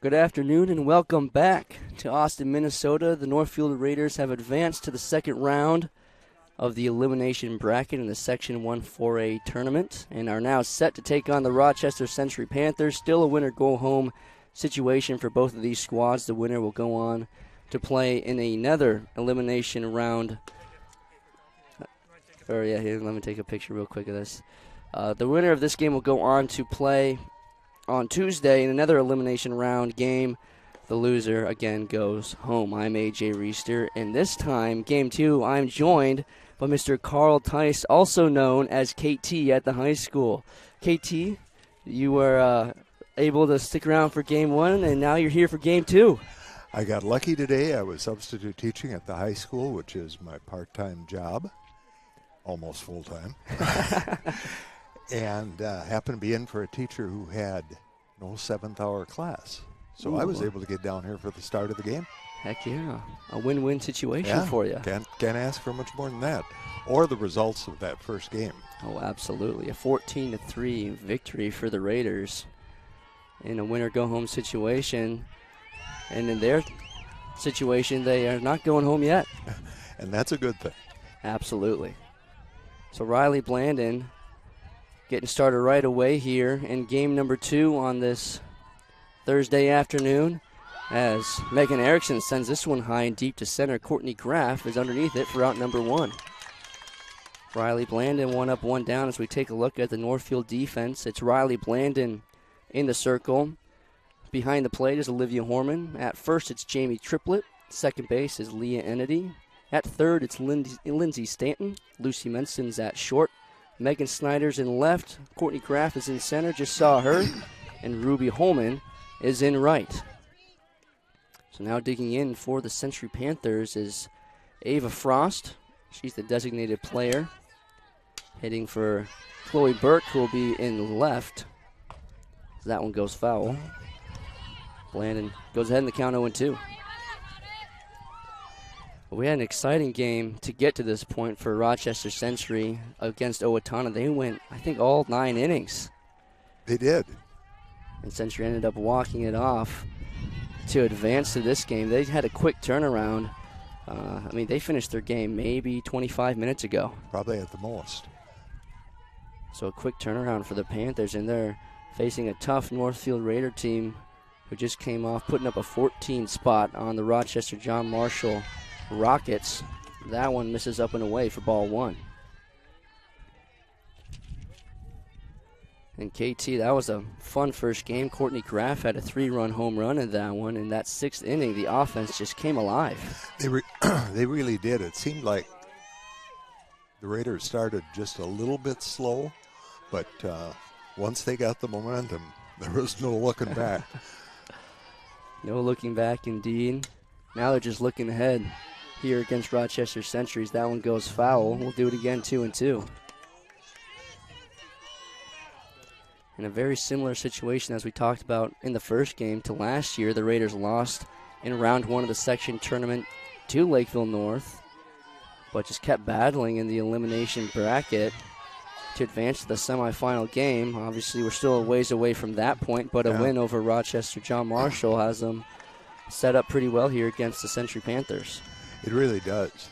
Good afternoon and welcome back to Austin, Minnesota. The Northfield Raiders have advanced to the second round of the elimination bracket in the Section 1 4A tournament and are now set to take on the Rochester Century Panthers. Still a winner-go-home situation for both of these squads. The winner will go on to play in another elimination round. Here, let me take a picture real quick of this. The winner of this game will go on to play on Tuesday in another elimination round game. The loser, again, goes home. I'm A.J. Reister, and this time, Game 2, I'm joined by Mr. Carl Tice, also known as KT at the high school. KT, you were able to stick around for Game 1, and now you're here for Game 2. I got lucky today. I was substitute teaching at the high school, which is my part-time job, almost full-time. And happened to be in for a teacher who had no seventh-hour class. So I was able to get down here for the start of the game. Heck yeah. A win-win situation for you. Can't ask for much more than that. Or the results of that first game. Oh, absolutely. A 14-3 victory for the Raiders in a winner-go-home situation. And in their situation, they are not going home yet. And that's a good thing. Absolutely. So Riley Blandon getting started right away here in game number 2 on this Thursday afternoon as Megan Erickson sends this one high and deep to center. Courtney Graff is underneath it for out number 1. Riley Blandon 1 up, 1 down as we take a look at the Northfield defense. It's Riley Blandon in the circle. Behind the plate is Olivia Horman. At first, it's Jamie Triplett. Second base is Leah Ennedy. At third, it's Lindsay Stanton. Lucy Menson's at short. Megan Snyder's in left. Courtney Graff is in center. Just saw her. And Ruby Holman is in right. So now digging in for the Century Panthers is Ava Frost. She's the designated player. Hitting for Chloe Burke, who will be in left. That one goes foul. Blandon goes ahead in the count 0-2. We had an exciting game to get to this point for Rochester Century against Owatonna. They went, I think, all 9 innings. They did. And Century ended up walking it off to advance to this game. They had a quick turnaround. They finished their game maybe 25 minutes ago. Probably at the most. So a quick turnaround for the Panthers, and they're facing a tough Northfield Raider team who just came off putting up a 14 spot on the Rochester John Marshall Rockets. That one misses up and away for ball 1. And KT, that was a fun first game. Courtney Graff had a 3-run home run in that one. In that 6th inning, the offense just came alive. They really did. It seemed like the Raiders started just a little bit slow, but once they got the momentum, there was no looking back. No looking back, indeed. Now they're just looking ahead here against Rochester Centuries. That one goes foul. We'll do it again, 2-2. In a very similar situation as we talked about in the first game to last year, the Raiders lost in round 1 of the section tournament to Lakeville North, but just kept battling in the elimination bracket to advance to the semifinal game. Obviously, we're still a ways away from that point, but a win over Rochester John Marshall has them set up pretty well here against the Century Panthers. It really does.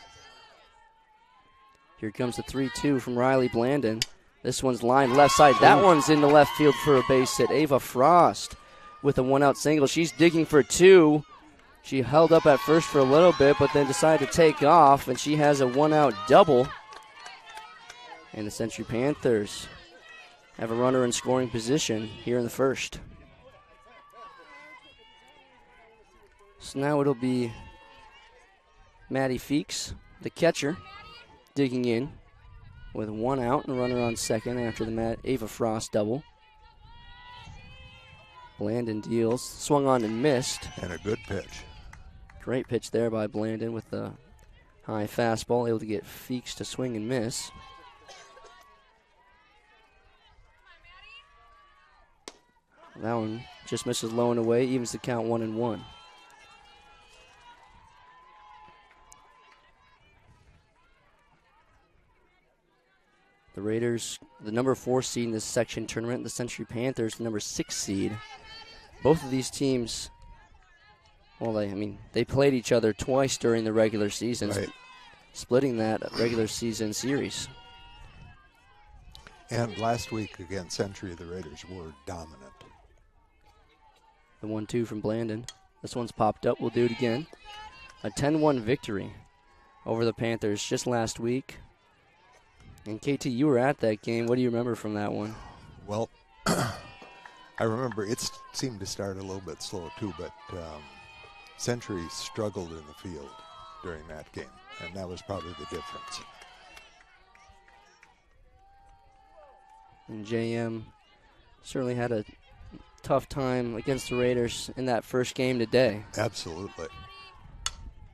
Here comes the 3-2 from Riley Blandon. This one's lined left side. That one's in the left field for a base hit. Ava Frost with a 1-out single. She's digging for 2. She held up at first for a little bit, but then decided to take off, and she has a 1-out double. And the Century Panthers have a runner in scoring position here in the first. So now it'll be Maddie Feeks, the catcher, digging in with 1 out and a runner on second after the Ava Frost double. Blandon deals, swung on and missed. And a good pitch. Great pitch there by Blandon with the high fastball, able to get Feeks to swing and miss. That one just misses low and away, evens the count 1-1. The Raiders, the number 4 seed in this section tournament, the Century Panthers, the number 6 seed. Both of these teams Well, they played each other twice during the regular season, Right. splitting that regular season series. And last week against Century, the Raiders were dominant. The 1-2 from Blandon. This one's popped up. We'll do it again. A 10-1 victory over the Panthers just last week. And KT, you were at that game. What do you remember from that one? Well, I remember it seemed to start a little bit slow too, but Century struggled in the field during that game, and that was probably the difference. And JM certainly had a tough time against the Raiders in that first game today. Absolutely.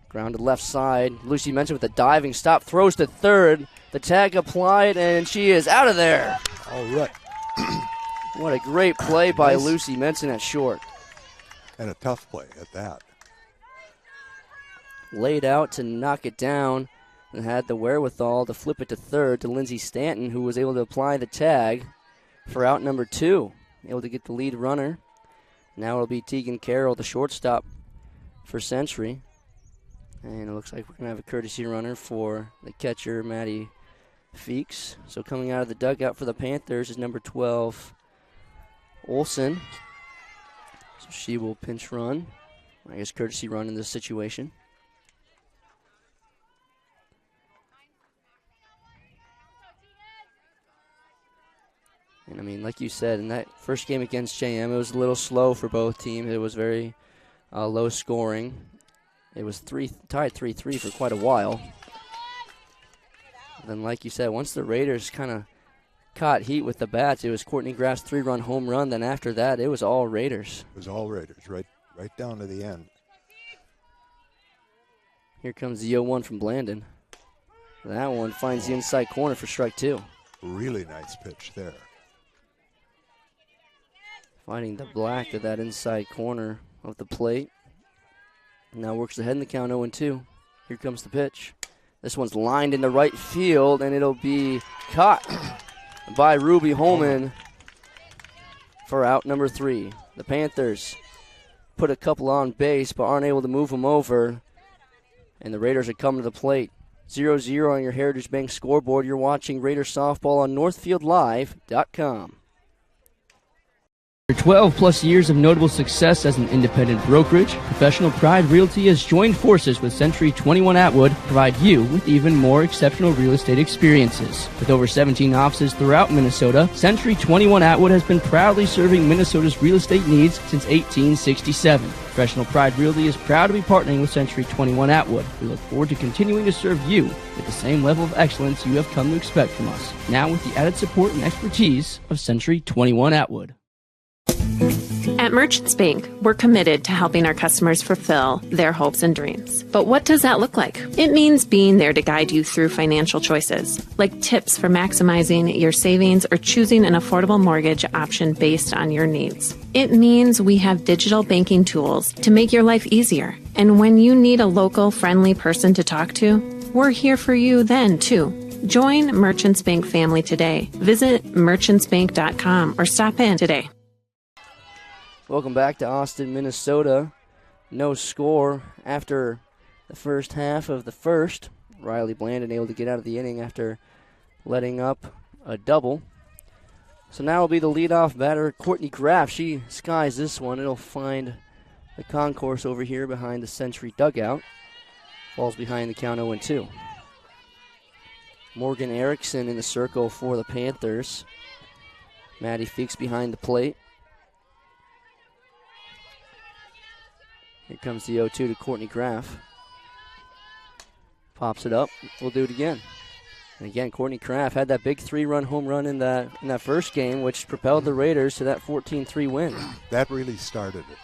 Grounded left side. Lucy mentioned with a diving stop. Throws to third. The tag applied, and she is out of there. All right. What a great play by Lucy Menson at short. And a tough play at that. Laid out to knock it down and had the wherewithal to flip it to third to Lindsey Stanton, who was able to apply the tag for out number 2. Able to get the lead runner. Now it'll be Tegan Carroll, the shortstop for Century. And it looks like we're going to have a courtesy runner for the catcher, Maddie Feeks. So coming out of the dugout for the Panthers is number 12, Olson. So she will pinch run. I guess courtesy run in this situation. And, like you said, in that first game against JM, it was a little slow for both teams. It was very low scoring. It was tied 3-3 for quite a while. And then, like you said, once the Raiders kind of caught heat with the bats, it was Courtney Graff's 3-run home run. Then after that, it was all Raiders. It was all Raiders, right down to the end. Here comes the 0-1 from Blandon. That one finds the inside corner for strike 2. Really nice pitch there. Finding the black of that inside corner of the plate. Now works ahead in the count 0-2. Here comes the pitch. This one's lined into right field, and it'll be caught by Ruby Holman for out number 3. The Panthers put a couple on base, but aren't able to move them over. And the Raiders are coming to the plate. 0-0 on your Heritage Bank scoreboard. You're watching Raider softball on NorthfieldLive.com. After 12-plus years of notable success as an independent brokerage, Professional Pride Realty has joined forces with Century 21 Atwood to provide you with even more exceptional real estate experiences. With over 17 offices throughout Minnesota, Century 21 Atwood has been proudly serving Minnesota's real estate needs since 1867. Professional Pride Realty is proud to be partnering with Century 21 Atwood. We look forward to continuing to serve you with the same level of excellence you have come to expect from us, now with the added support and expertise of Century 21 Atwood. At Merchants Bank, we're committed to helping our customers fulfill their hopes and dreams. But what does that look like? It means being there to guide you through financial choices, like tips for maximizing your savings or choosing an affordable mortgage option based on your needs. It means we have digital banking tools to make your life easier. And when you need a local, friendly person to talk to, we're here for you then, too. Join Merchants Bank family today. Visit merchantsbank.com or stop in today. Welcome back to Austin, Minnesota. No score after the first half of the first. Riley Blandon able to get out of the inning after letting up a double. So now will be the leadoff batter, Courtney Graff. She skies this one. It'll find the concourse over here behind the Century dugout. Falls behind the count 0-2. Morgan Erickson in the circle for the Panthers. Maddie Feeks behind the plate. Here comes the 0-2 to Courtney Graff. Pops it up. We'll do it again. And again, Courtney Graff had that big 3-run home run in that first game, which propelled the Raiders to that 14-3 win. That really started it.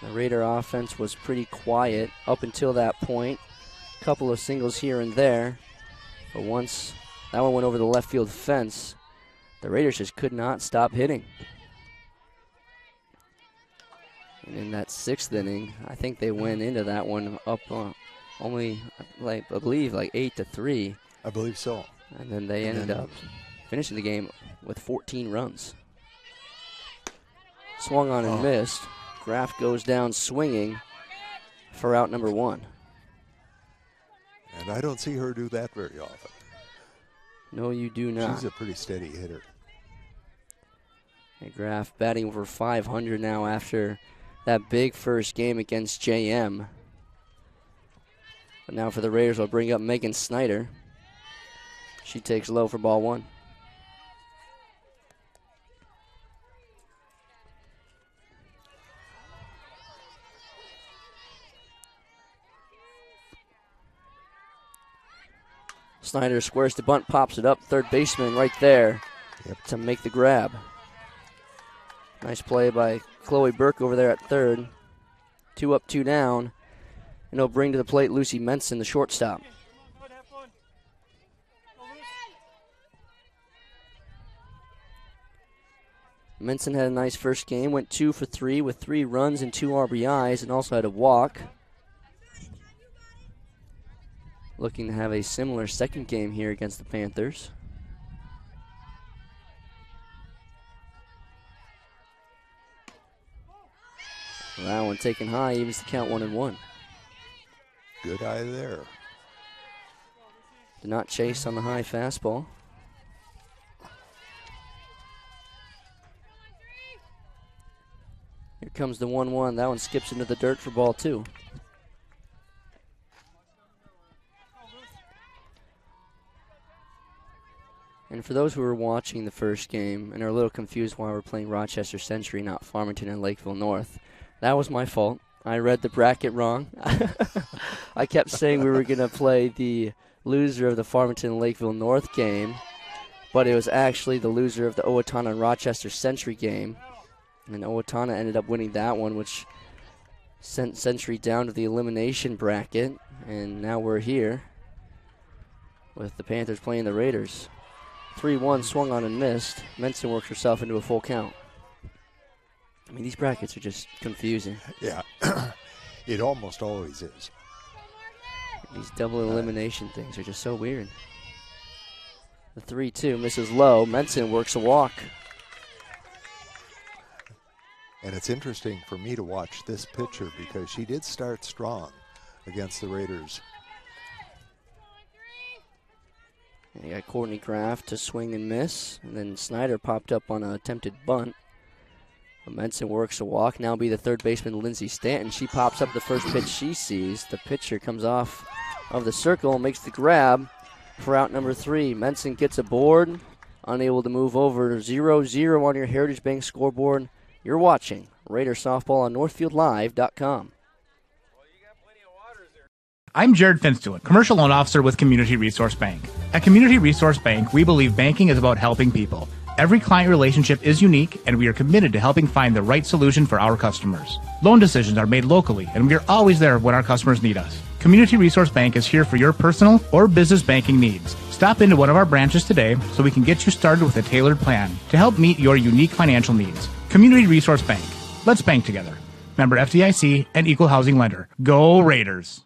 The Raider offense was pretty quiet up until that point. A couple of singles here and there. But once that one went over the left field fence, the Raiders just could not stop hitting. And in that 6th inning, I think they went into that one up only, I believe, 8-3. I believe so. And then they ended up finishing the game with 14 runs. Swung on and missed. Graff goes down swinging for out number 1. And I don't see her do that very often. No, you do not. She's a pretty steady hitter. And Graff batting over 500 now after that big first game against JM. But now for the Raiders, we'll bring up Megan Snyder. She takes low for ball 1. Snyder squares the bunt, pops it up. Third baseman right there to make the grab. Nice play by Chloe Burke over there at third. 2 up, 2 down. And he'll bring to the plate Lucy Menson, the shortstop. Menson had a nice first game, went 2 for 3 with 3 runs and 2 RBIs, and also had a walk. Looking to have a similar second game here against the Panthers. That one taken high, evens the count 1-1. Good eye there. Did not chase on the high fastball. Here comes the 1-1. That one skips into the dirt for ball 2. And for those who were watching the first game and are a little confused why we're playing Rochester Century, not Farmington and Lakeville North, that was my fault. I read the bracket wrong. I kept saying we were going to play the loser of the Farmington and Lakeville North game, but it was actually the loser of the Owatonna and Rochester Century game. And Owatonna ended up winning that one, which sent Century down to the elimination bracket. And now we're here with the Panthers playing the Raiders. 3-1 swung on and missed. Menson works herself into a full count. I mean, these brackets are just confusing. Yeah, it almost always is. These double elimination things are just so weird. The 3-2 misses low. Menson works a walk. And it's interesting for me to watch this pitcher because she did start strong against the Raiders. And you got Courtney Graff to swing and miss. And then Snyder popped up on an attempted bunt. Menson works a walk. Now be the third baseman, Lindsay Stanton. She pops up the first pitch she sees. The pitcher comes off of the circle, makes the grab for out number 3. Menson gets aboard, unable to move over. 0-0 on your Heritage Bank scoreboard. You're watching Raider Softball on NorthfieldLive.com. I'm Jared Finstuen, Commercial Loan Officer with Community Resource Bank. At Community Resource Bank, we believe banking is about helping people. Every client relationship is unique, and we are committed to helping find the right solution for our customers. Loan decisions are made locally, and we are always there when our customers need us. Community Resource Bank is here for your personal or business banking needs. Stop into one of our branches today so we can get you started with a tailored plan to help meet your unique financial needs. Community Resource Bank. Let's bank together. Member FDIC and Equal Housing Lender. Go Raiders!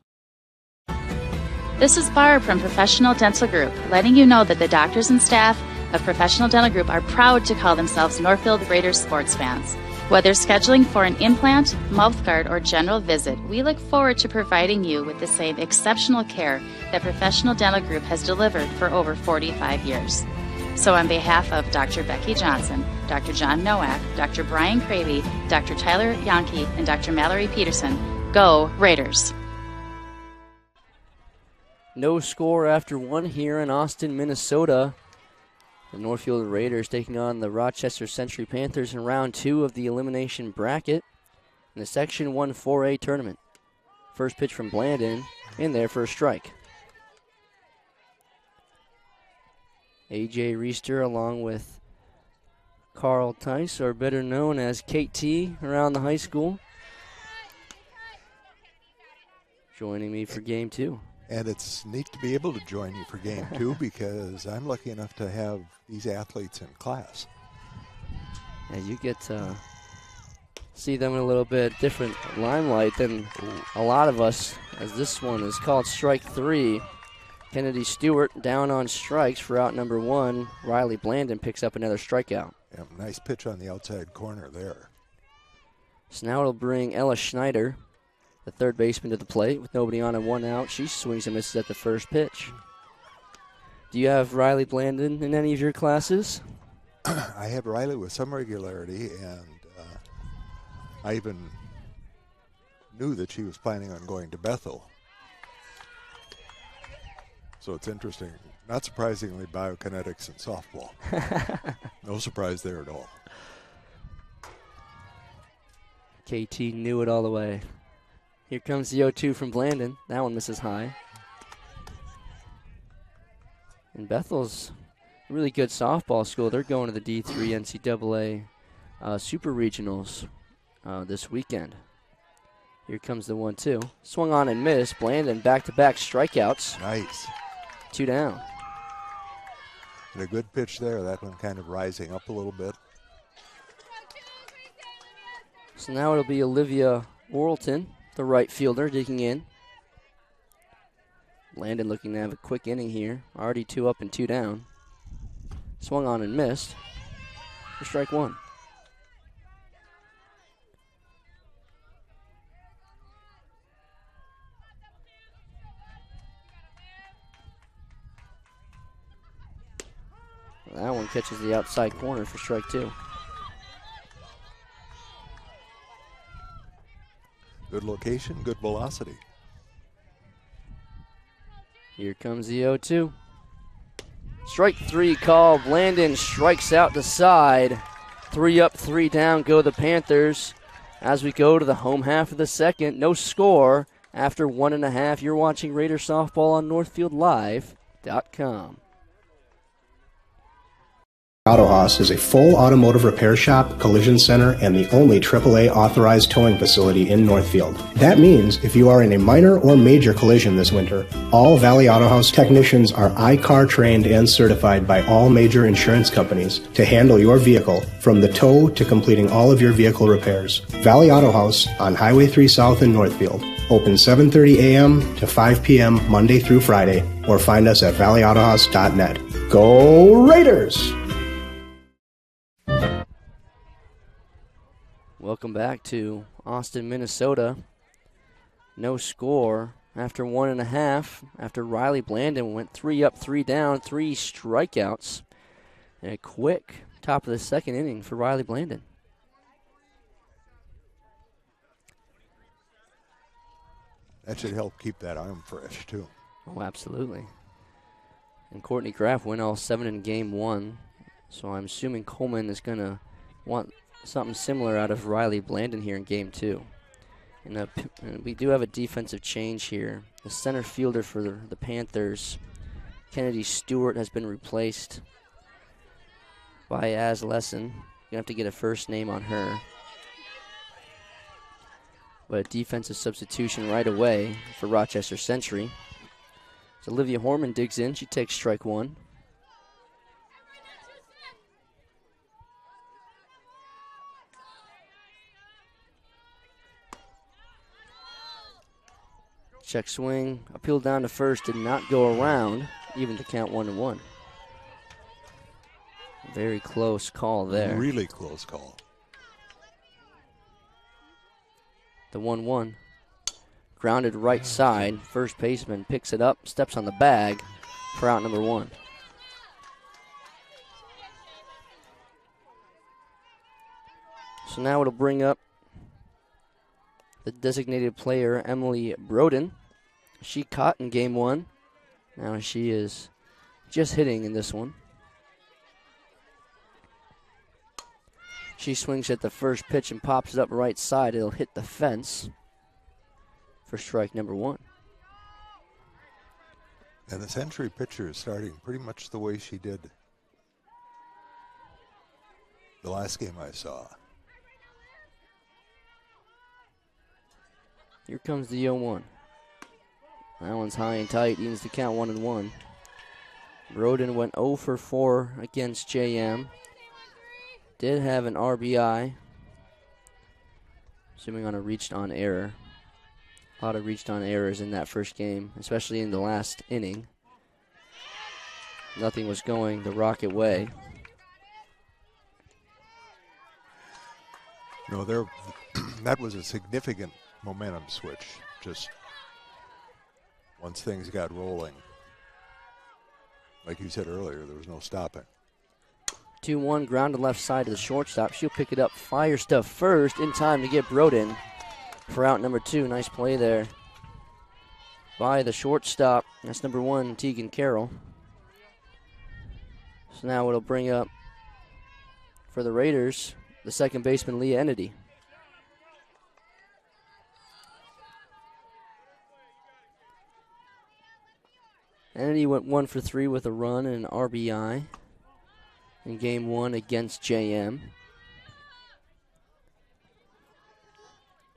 This is Barb from Professional Dental Group, letting you know that the doctors and staff of Professional Dental Group are proud to call themselves Northfield Raiders sports fans. Whether scheduling for an implant, mouthguard, or general visit, we look forward to providing you with the same exceptional care that Professional Dental Group has delivered for over 45 years. So on behalf of Dr. Becky Johnson, Dr. John Nowak, Dr. Brian Cravey, Dr. Tyler Yonke, and Dr. Mallory Peterson, go Raiders! No score after 1 here in Austin, Minnesota. The Northfield Raiders taking on the Rochester Century Panthers in round 2 of the elimination bracket in the Section 1 4A tournament. First pitch from Blandon, in there for a strike. A.J. Reister along with Carl Tice, or better known as Kate T around the high school, joining me for game 2. And it's neat to be able to join you for game 2 because I'm lucky enough to have these athletes in class. Yeah, you get to see them in a little bit different limelight than a lot of us, as this one is called strike 3. Kennedy Stewart down on strikes for out number 1. Riley Blandon picks up another strikeout. Yeah, nice pitch on the outside corner there. So now it'll bring Ella Schneider, the third baseman, to the plate with nobody on and 1 out. She swings and misses at the first pitch. Do you have Riley Blandon in any of your classes? I have Riley with some regularity, and I even knew that she was planning on going to Bethel. So it's interesting. Not surprisingly, biokinetics and softball. No surprise there at all. KT knew it all the way. Here comes the 0-2 from Blandon. That one misses high. And Bethel's a really good softball school. They're going to the D3 NCAA Super Regionals this weekend. Here comes the 1-2. Swung on and missed. Blandon back-to-back strikeouts. Nice. 2 down. And a good pitch there. That one kind of rising up a little bit. So now it'll be Olivia Orleton, the right fielder, digging in. Blandon looking to have a quick inning here. Already 2 up and 2 down. Swung on and missed for strike 1. That one catches the outside corner for strike 2. Good location, good velocity. Here comes the 0-2. Strike 3 call. Blandon strikes out the side. 3 up, 3 down go the Panthers. As we go to the home half of the second, no score after 1.5. You're watching Raider softball on NorthfieldLive.com. Auto Haus is a full automotive repair shop, collision center, and the only AAA authorized towing facility in Northfield. That means if you are in a minor or major collision this winter, all Valley Auto Haus technicians are I-CAR trained and certified by all major insurance companies to handle your vehicle from the tow to completing all of your vehicle repairs. Valley Auto Haus on Highway 3 South in Northfield. Open 7:30 a.m. to 5 p.m. Monday through Friday, or find us at valleyautohaus.net. Go Raiders! Welcome back to Austin, Minnesota. No score after 1.5. After Riley Blandon went 3 up, 3 down, 3 strikeouts. And a quick top of the second inning for Riley Blandon. That should help keep that arm fresh, too. Oh, absolutely. And Courtney Graff went all 7 in game 1. So I'm assuming Coleman is going to want something similar out of Riley Blandon here in game 2. And we do have a defensive change here. The center fielder for the Panthers, Kennedy Stewart, has been replaced by Az Lesson. You're going to have to get a first name on her. But a defensive substitution right away for Rochester Century. So Olivia Horman digs in. She takes strike 1. Check swing, appeal down to first, did not go around, even to count 1-1. Very close call there. Really close call. The 1-1. Grounded right side. First baseman picks it up, steps on the bag for out number 1. So now it'll bring up the designated player, Emily Broden. She caught in game 1. Now she is just hitting in this one. She swings at the first pitch and pops it up right side. It'll hit the fence for strike number 1. And the Century pitcher is starting pretty much the way she did the last game I saw. Here comes the 0-1. That one's high and tight. Needs to count 1-1. Broden went 0 for 4 against JM. Did have an RBI. Assuming on a reached on error. A lot of reached on errors in that first game, especially in the last inning. Nothing was going the Rocket way. No, And that was a significant momentum switch. Just once things got rolling, like you said earlier, there was no stopping. 2-1, ground to left side to the shortstop. She'll pick it up, fire stuff first, in time to get Broden for out number 2. Nice play there by the shortstop. That's number 1, Tegan Carroll. So now it'll bring up for the Raiders the second baseman, Leah Ennedy. Ennedy went 1 for 3 with a run and an RBI in game 1 against JM.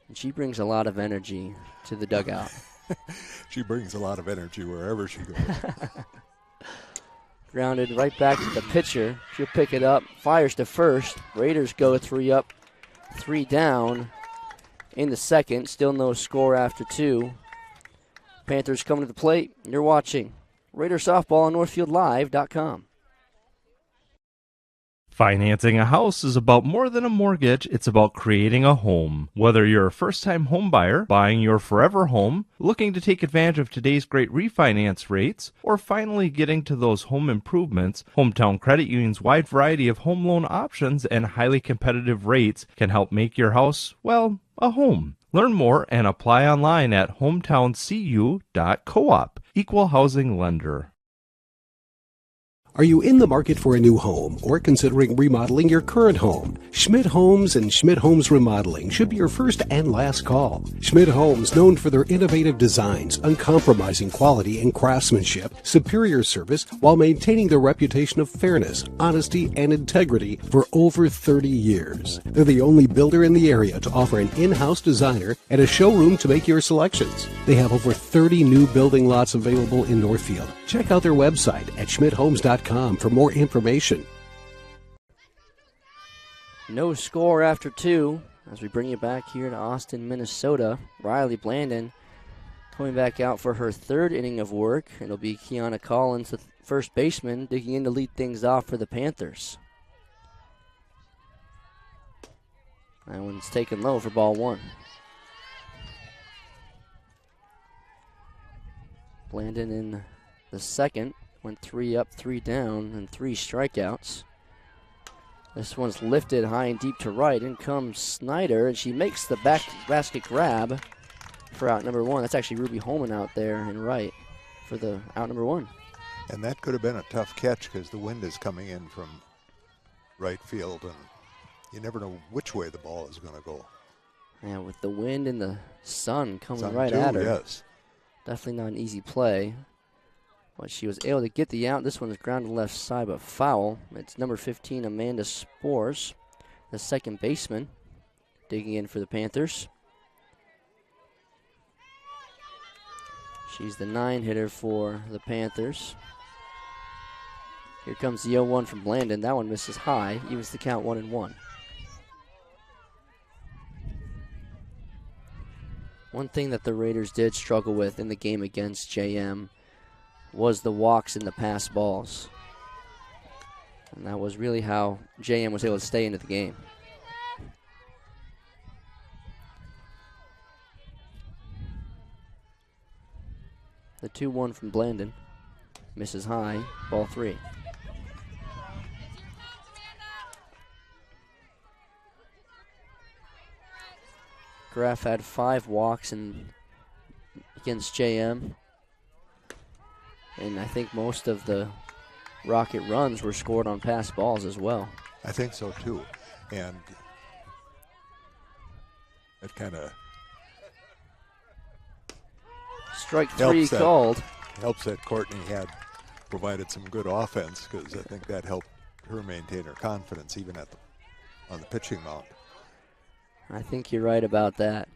And she brings a lot of energy to the dugout. She brings a lot of energy wherever she goes. Grounded right back to the pitcher. She'll pick it up, fires to first. Raiders go 3 up, 3 down in the second. Still no score after 2. Panthers coming to the plate. You're watching Raider Softball on NorthfieldLive.com. Financing a house is about more than a mortgage. It's about creating a home. Whether you're a first-time home buyer, buying your forever home, looking to take advantage of today's great refinance rates, or finally getting to those home improvements, Hometown Credit Union's wide variety of home loan options and highly competitive rates can help make your house, well, a home. Learn more and apply online at hometowncu.coop. Equal housing lender. Are you in the market for a new home or considering remodeling your current home? Schmidt Homes and Schmidt Homes Remodeling should be your first and last call. Schmidt Homes, known for their innovative designs, uncompromising quality and craftsmanship, superior service, while maintaining their reputation of fairness, honesty, and integrity for over 30 years. They're the only builder in the area to offer an in-house designer and a showroom to make your selections. They have over 30 new building lots available in Northfield. Check out their website at schmidthomes.com for more information. No score after 2 as we bring you back here to Austin, Minnesota. Riley Blandon coming back out for her 3rd inning of work. It'll be Kiana Collins, the first baseman, digging in to lead things off for the Panthers. That one's taken low for ball 1. Blandon in the second. Went 3 up, 3 down, and 3 strikeouts. This one's lifted high and deep to right. In comes Snyder, and she makes the basket grab for out number 1. That's actually Ruby Holman out there in right for the out number 1. And that could have been a tough catch because the wind is coming in from right field, and you never know which way the ball is going to go. Yeah, with the wind and the sun coming right too, at her. Yes. Definitely not an easy play. But she was able to get the out. This one is grounded left side, but foul. It's number 15, Amanda Spores, the second baseman, digging in for the Panthers. She's the 9 hitter for the Panthers. Here comes the 0-1 from Blandon. That one misses high. Evens the count 1-1. One thing that the Raiders did struggle with in the game against JM was the walks and the pass balls. And that was really how JM was able to stay into the game. The 2-1 from Blandon. Misses high, ball 3. Graff had 5 walks against JM. And I think most of the Rocket runs were scored on pass balls as well. I think so too. And it kind of strike 3 called. Helps that Courtney had provided some good offense, because I think that helped her maintain her confidence even on the pitching mound. I think you're right about that.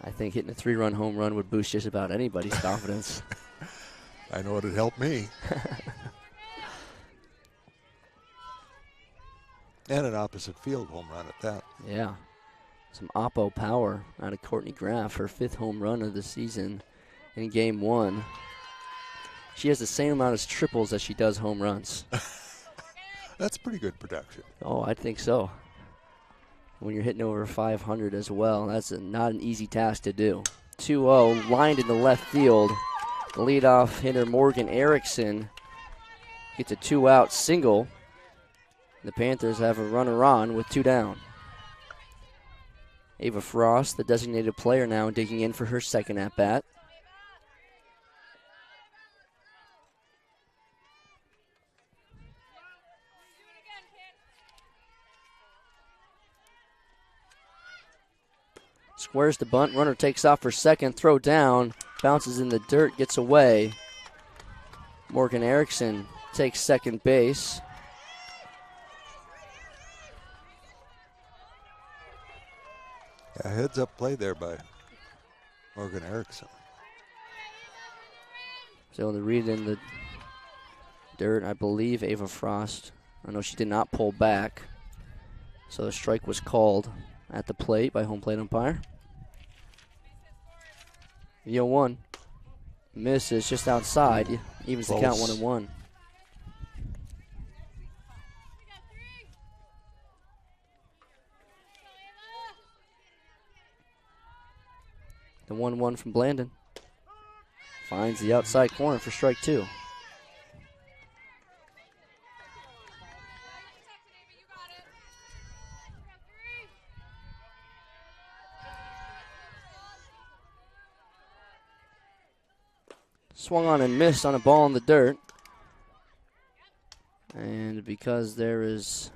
I think hitting a 3-run home run would boost just about anybody's confidence. I know it'd help me. And an opposite field home run at that. Yeah. Some oppo power out of Courtney Graff, her 5th home run of the season in game 1. She has the same amount of triples as she does home runs. That's pretty good production. Oh, I think so. when you're hitting over 500 as well. That's not an easy task to do. 2-0, lined in the left field. The leadoff hitter Morgan Erickson gets a 2-out single. The Panthers have a runner on with 2 down. Ava Frost, the designated player, now digging in for her second at-bat. Squares the bunt, runner takes off for second, throw down, bounces in the dirt, gets away. Morgan Erickson takes second base. A heads-up play there by Morgan Erickson. So the read in the dirt, I believe Ava Frost. I know she did not pull back. So the strike was called at the plate by home plate umpire. 0-1. Misses just outside. Evens the count 1-1. The 1-1 from Blandon. Finds the outside corner for strike 2. Swung on and missed on a ball in the dirt. And because there is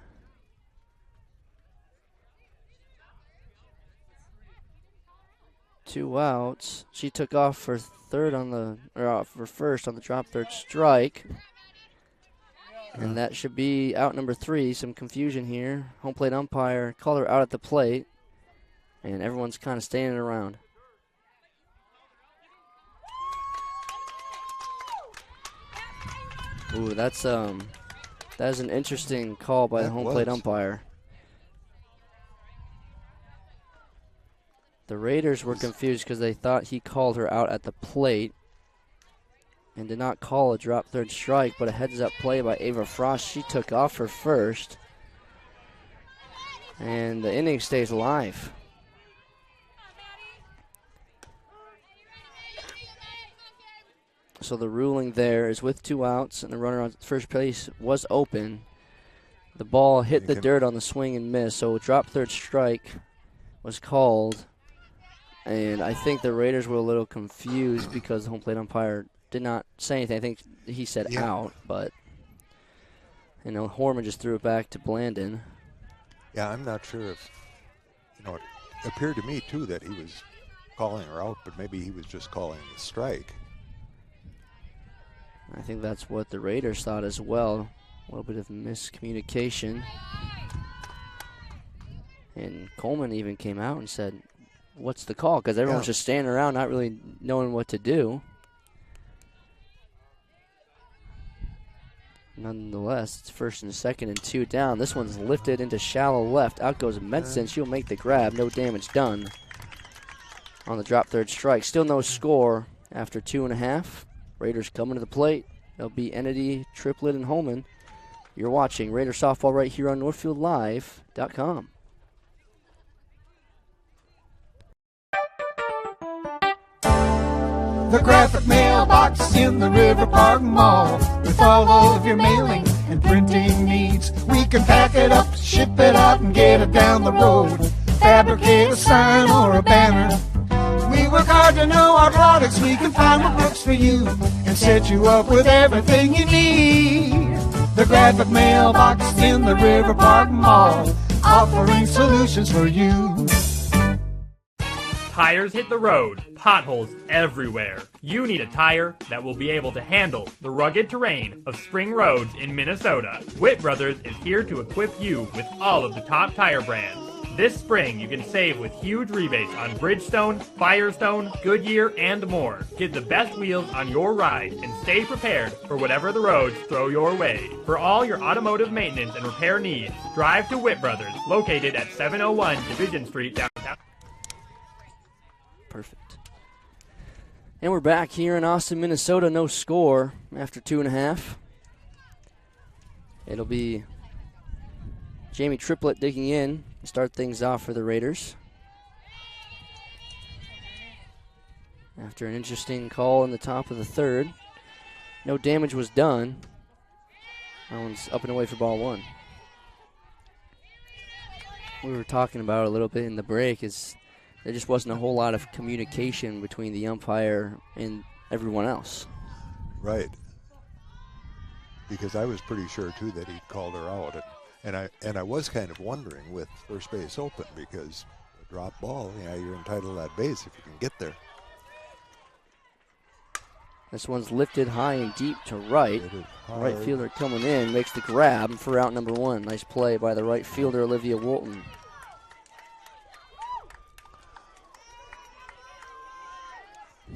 two outs, she took off for first on the drop third strike. And that should be out number 3. Some confusion here. Home plate umpire called her out at the plate. And everyone's kind of standing around. Ooh, that is an interesting call by the home plate umpire. The Raiders were confused because they thought he called her out at the plate and did not call a drop third strike, but a heads-up play by Ava Frost. She took off for first, and the inning stays alive. So the ruling there is with 2 outs and the runner on first base was open. The ball hit the dirt on the swing and miss, so a drop third strike was called. And I think the Raiders were a little confused because the home plate umpire did not say anything. I think he said out, but Horman just threw it back to Blandon. Yeah, I'm not sure if, it appeared to me too that he was calling her out, but maybe he was just calling the strike. I think that's what the Raiders thought as well. A little bit of miscommunication. And Coleman even came out and said, what's the call? Because everyone's just standing around not really knowing what to do. Nonetheless, it's first and second and 2 down. This one's lifted into shallow left. Out goes Medson. She'll make the grab. No damage done on the drop third strike. Still no score after 2.5. Raiders coming to the plate. They'll be Entity, Triplett, and Holman. You're watching Raider Softball right here on NorthfieldLive.com. The graphic mailbox in the River Park Mall. With all of your mailing and printing needs, we can pack it up, ship it out, and get it down the road. Fabricate a sign or a banner. We work hard to know our products. We can find what works for you and set you up with everything you need. The graphic mailbox in the River Park Mall, offering solutions for you. Tires hit the road, potholes everywhere. You need a tire that will be able to handle the rugged terrain of spring roads in Minnesota. Witt Brothers is here to equip you with all of the top tire brands. This spring, you can save with huge rebates on Bridgestone, Firestone, Goodyear, and more. Get the best wheels on your ride and stay prepared for whatever the roads throw your way. For all your automotive maintenance and repair needs, drive to Witt Brothers, located at 701 Division Street, downtown. Perfect. And we're back here in Austin, Minnesota. No score after 2.5. It'll be Jamie Triplett digging in Start things off for the Raiders. After an interesting call in the top of the third. No damage was done. That one's up and away for ball one. We were talking about it a little bit in the break is there just wasn't a whole lot of communication between the umpire and everyone else. Right. Because I was pretty sure, too, that he'd called her out. And I was kind of wondering with first base open because a drop ball, yeah, you're entitled to that base if you can get there. This one's lifted high and deep to right. Right fielder coming in, makes the grab for out number one. Nice play by the right fielder, Olivia Walton.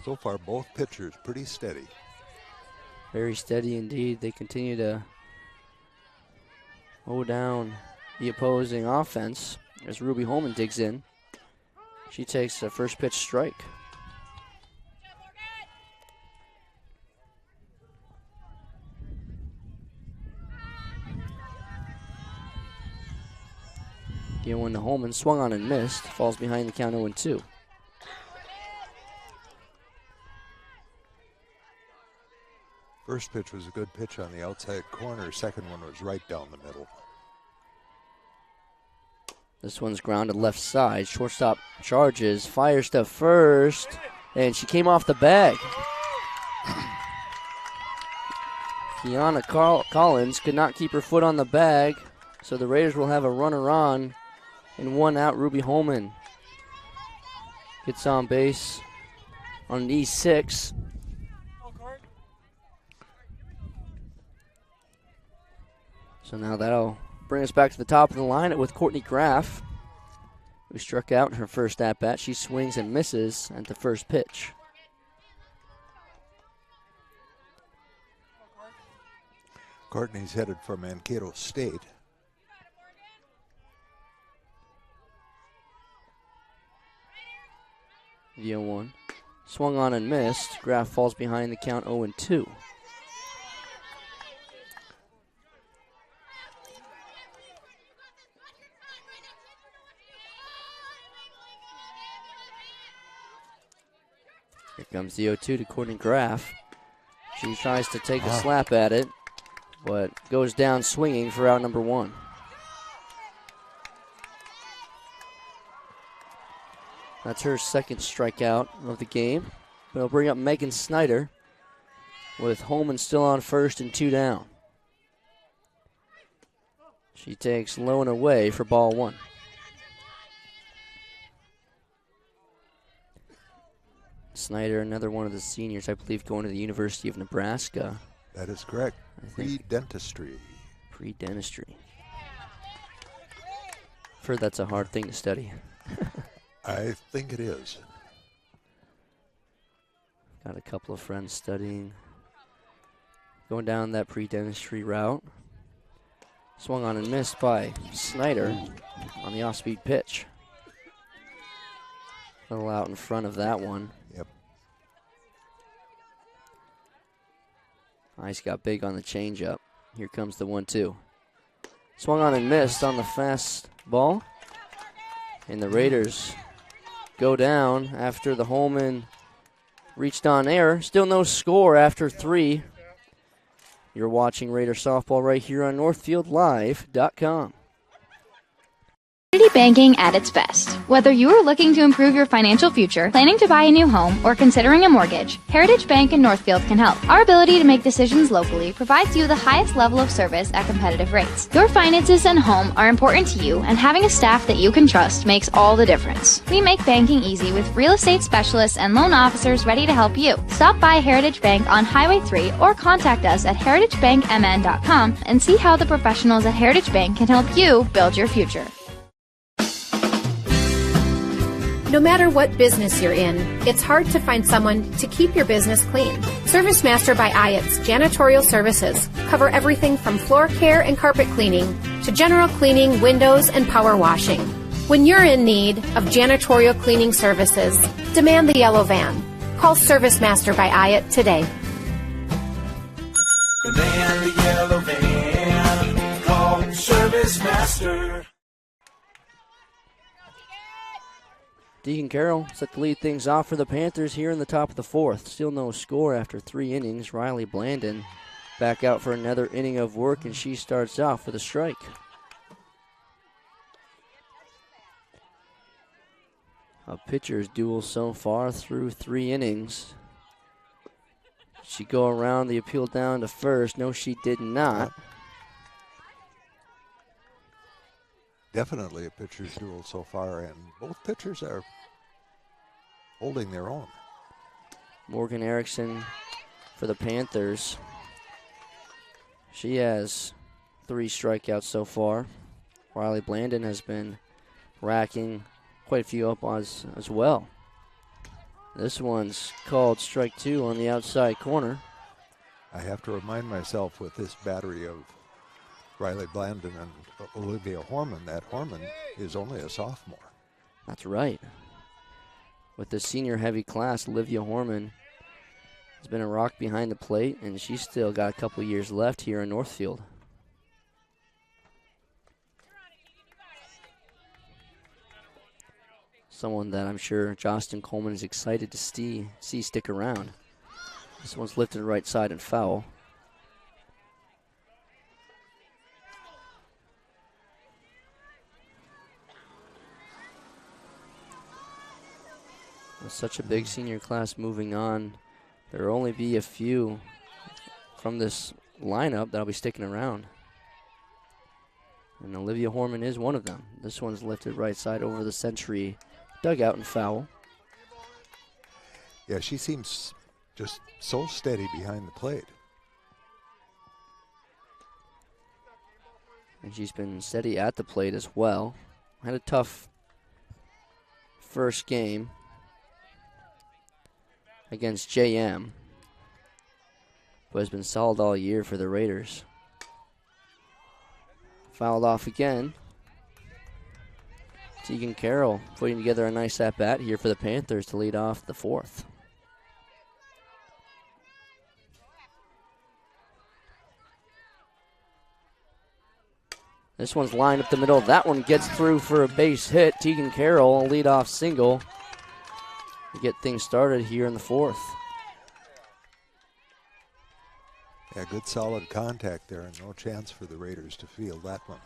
So far, both pitchers pretty steady. Very steady indeed. They continue to mow down the opposing offense as Ruby Holman digs in. She takes a first pitch strike. Deal one to Holman, swung on and missed. Falls behind the count 0-2. First pitch was a good pitch on the outside corner. Second one was right down the middle. This one's grounded left side. Shortstop charges, fires to first, and she came off the bag. Kiana Collins could not keep her foot on the bag, so the Raiders will have a runner on and one out. Ruby Holman gets on base on E6. So now that'll bring us back to the top of the lineup with Courtney Graff, who struck out in her first at-bat. She swings and misses at the first pitch. Courtney's headed for Mankato State. The 0-1. Swung on and missed. Graff falls behind the count 0-2. Here comes the 0-2 to Courtney Graff. She tries to take a slap at it, but goes down swinging for out number one. That's her second strikeout of the game. But it'll bring up Megan Snyder with Holman still on first and two down. She takes low and away for ball one. Snyder, another one of the seniors, I believe, going to the University of Nebraska. That is correct. Pre-dentistry. Pre-dentistry. I've heard that's a hard thing to study. I think it is. Got a couple of friends studying, going down that pre-dentistry route. Swung on and missed by Snyder on the off-speed pitch. A little out in front of that one. Yep. Ice got big on the changeup. Here comes the 1-2. Swung on and missed on the fast ball. And the Raiders go down after the Holman reached on air. Still no score after three. You're watching Raider softball right here on NorthfieldLive.com. Community banking at its best. Whether you are looking to improve your financial future, planning to buy a new home, or considering a mortgage, Heritage Bank in Northfield can help. Our ability to make decisions locally provides you the highest level of service at competitive rates. Your finances and home are important to you, and having a staff that you can trust makes all the difference. We make banking easy with real estate specialists and loan officers ready to help you. Stop by Heritage Bank on Highway 3 or contact us at heritagebankmn.com and see how the professionals at Heritage Bank can help you build your future. No matter what business you're in, it's hard to find someone to keep your business clean. ServiceMaster by Ayatt's janitorial services cover everything from floor care and carpet cleaning to general cleaning, windows, and power washing. When you're in need of janitorial cleaning services, demand the yellow van. Call ServiceMaster by Ayatt today. Demand the yellow van. Call ServiceMaster. Deacon Carroll set to lead things off for the Panthers here in the top of the fourth. Still no score after 3 innings. Riley Blandon back out for another inning of work, and she starts off with a strike. A pitcher's duel so far through 3 innings. She go around the appeal down to first. No, she did not. Definitely a pitcher's duel so far, and both pitchers are holding their own. Morgan Erickson for the Panthers. She has 3 strikeouts so far. Riley Blandon has been racking quite a few up as well. This one's called strike 2 on the outside corner. I have to remind myself with this battery of Riley Blandon and Olivia Horman that Horman is only a sophomore. That's right. With the senior heavy class, Olivia Horman has been a rock behind the plate, and she's still got a couple years left here in Northfield. Someone that I'm sure Jostin Coleman is excited to see stick around. This one's lifted right side and foul. With such a big senior class moving on, there will only be a few from this lineup that'll be sticking around. And Olivia Horman is one of them. This one's lifted right side over the Century dugout and foul. Yeah, she seems just so steady behind the plate. And she's been steady at the plate as well. Had a tough first game against JM, but has been solid all year for the Raiders. Fouled off again. Tegan Carroll putting together a nice at-bat here for the Panthers to lead off the fourth. This one's lined up the middle. That one gets through for a base hit. Tegan Carroll, a leadoff single to get things started here in the fourth. Yeah, good solid contact there, and no chance for the Raiders to field that one.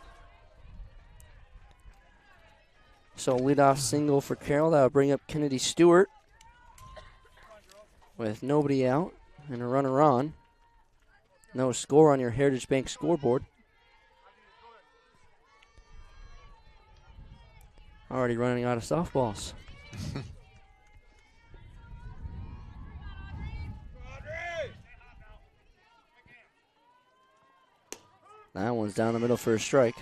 So leadoff single for Carroll. That'll bring up Kennedy Stewart with nobody out and a runner on. No score on your Heritage Bank scoreboard. Already running out of softballs. That one's down the middle for a strike.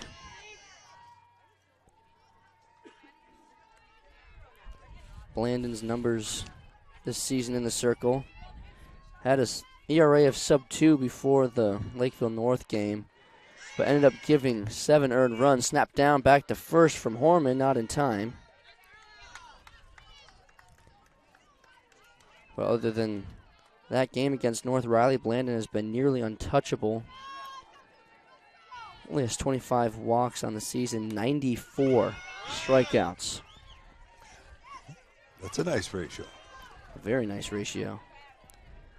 Blandon's numbers this season in the circle. Had a ERA of sub-2 before the Lakeville North game, but ended up giving 7 earned runs. Snapped down back to first from Horman, not in time. But other than that game against North, Riley Blandon has been nearly untouchable. Only has 25 walks on the season, 94 strikeouts. That's a nice ratio. A very nice ratio.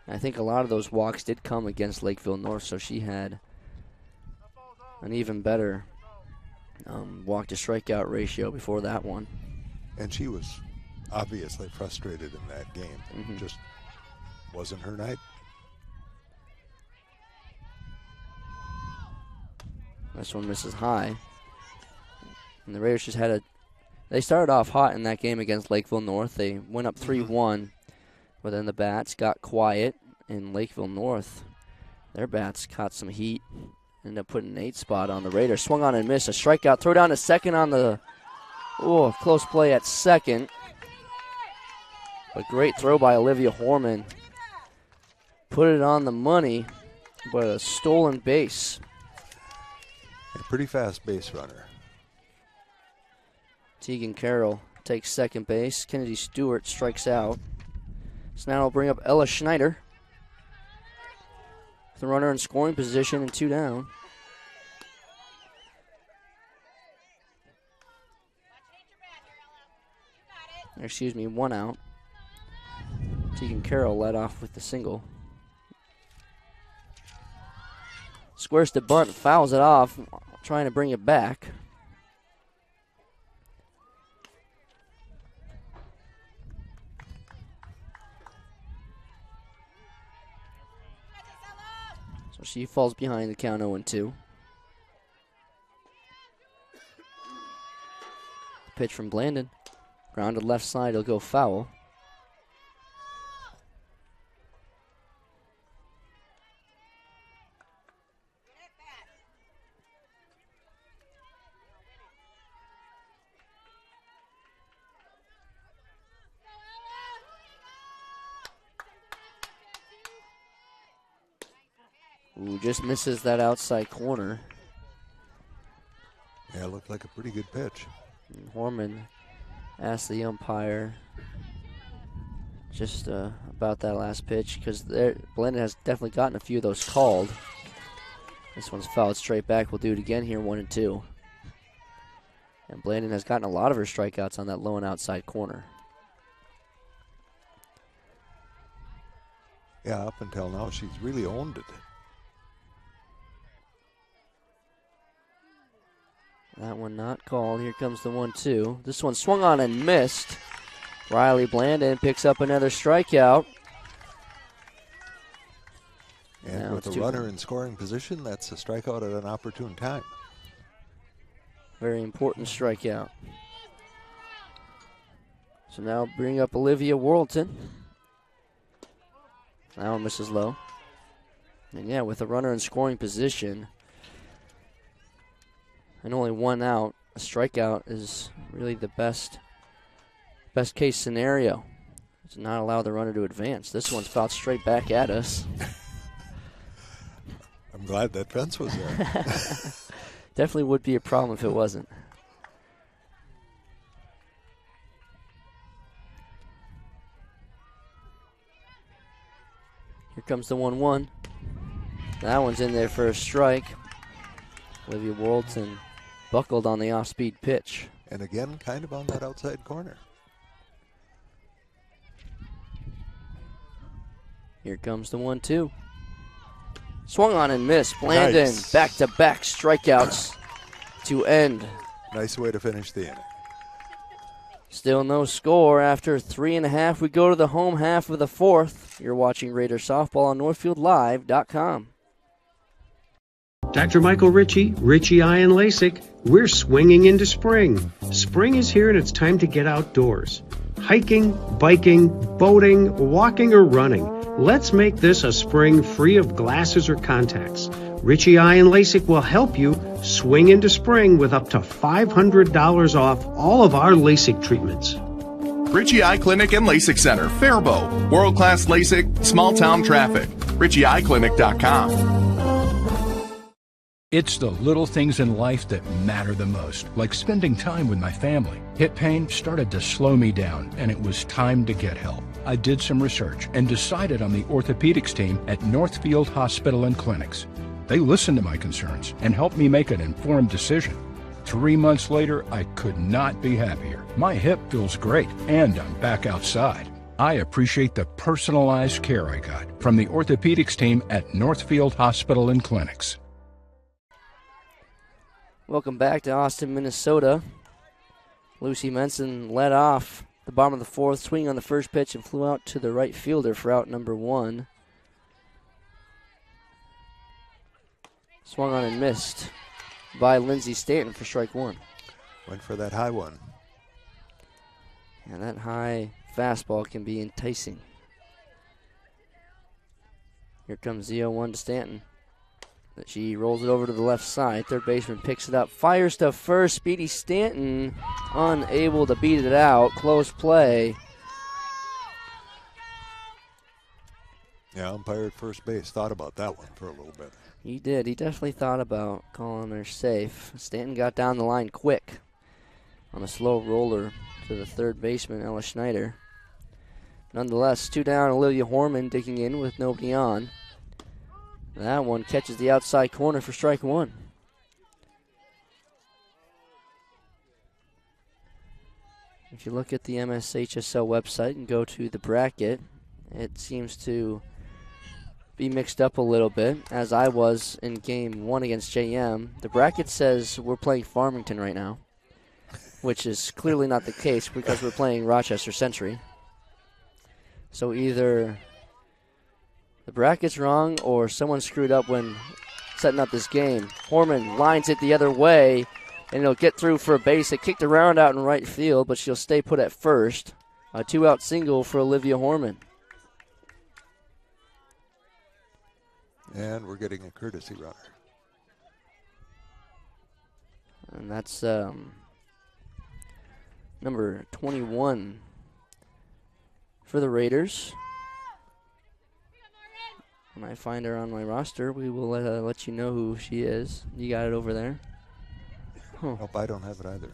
I think a lot of those walks did come against Lakeville North, so she had an even better walk to strikeout ratio before that one. And she was obviously frustrated in that game. Mm-hmm. Just wasn't her night. This one misses high. And the Raiders just had they started off hot in that game against Lakeville North. They went up 3-1, but then the bats got quiet, and Lakeville North, their bats caught some heat. Ended up putting an 8 spot on the Raiders. Swung on and missed. A strikeout. Throw down to second on the close play at second. A great throw by Olivia Horman. Put it on the money, but a stolen base. A pretty fast base runner. Tegan Carroll takes second base. Kennedy Stewart strikes out. So now we'll bring up Ella Schneider. The runner in scoring position and 2 down. one out. Tegan Carroll led off with the single. Squares to bunt, fouls it off, trying to bring it back. So she falls behind the count 0-2. Pitch from Blandon. Grounded left side, he'll go foul. Ooh, just misses that outside corner. Yeah, it looked like a pretty good pitch. And Horman asked the umpire just about that last pitch because Blandon has definitely gotten a few of those called. This one's fouled straight back. We'll do it again here, 1-2. And Blandon has gotten a lot of her strikeouts on that low and outside corner. Yeah, up until now, she's really owned it. That one not called. Here comes the 1-2. This one swung on and missed. Riley Blandon picks up another strikeout. And now with a runner in scoring position, that's a strikeout at an opportune time. Very important strikeout. So now bring up Olivia Worlton. That one misses low. And yeah, with a runner in scoring position and only one out, a strikeout is really the best case scenario. To not allow the runner to advance. This one's fouled straight back at us. I'm glad that fence was there. Definitely would be a problem if it wasn't. Here comes the 1-1. That one's in there for a strike. Olivia Worlton buckled on the off-speed pitch. And again, kind of on that outside corner. Here comes the 1-2. Swung on and missed. Blandon, Nice. back-to-back strikeouts to end. Nice way to finish the inning. Still no score after 3.5. We go to the home half of the fourth. You're watching Raiders softball on NorthfieldLive.com. Dr. Michael Ritchie, Ritchie Eye and LASIK, we're swinging into spring. Spring is here and it's time to get outdoors. Hiking, biking, boating, walking, or running. Let's make this a spring free of glasses or contacts. Ritchie Eye and LASIK will help you swing into spring with up to $500 off all of our LASIK treatments. Ritchie Eye Clinic and LASIK Center, Faribault. World-class LASIK, small-town traffic. RitchieEyeClinic.com. It's the little things in life that matter the most, like spending time with my family. Hip pain started to slow me down, and it was time to get help. I did some research and decided on the orthopedics team at Northfield Hospital and Clinics. They listened to my concerns and helped me make an informed decision. 3 months later, I could not be happier. My hip feels great, and I'm back outside. I appreciate the personalized care I got from the orthopedics team at Northfield Hospital and Clinics. Welcome back to Austin, Minnesota. Lucy Menson led off the bottom of the fourth, swinging on the first pitch and flew out to the right fielder for out number 1. Swung on and missed by Lindsay Stanton for strike 1. Went for that high one. And that high fastball can be enticing. Here comes the 0-1 to Stanton. She rolls it over to the left side. Third baseman picks it up, fires to first. Speedy Stanton unable to beat it out. Close play. Yeah, umpire at first base thought about that one for a little bit. He did. He definitely thought about calling her safe. Stanton got down the line quick on a slow roller to the third baseman, Ella Schneider. Nonetheless, 2 down, Olivia Horman digging in with nobody on. That one catches the outside corner for strike 1. If you look at the MSHSL website and go to the bracket, it seems to be mixed up a little bit, as I was in game 1 against JM. The bracket says we're playing Farmington right now, which is clearly not the case because we're playing Rochester Century. So either the bracket's wrong or someone screwed up when setting up this game. Horman lines it the other way, and he'll get through for a base. They kicked the round out in right field, but she'll stay put at first. A 2-out single for Olivia Horman. And we're getting a courtesy runner. And that's number 21 for the Raiders. When I find her on my roster, we will let you know who she is. You got it over there? Huh. Nope, I don't have it either.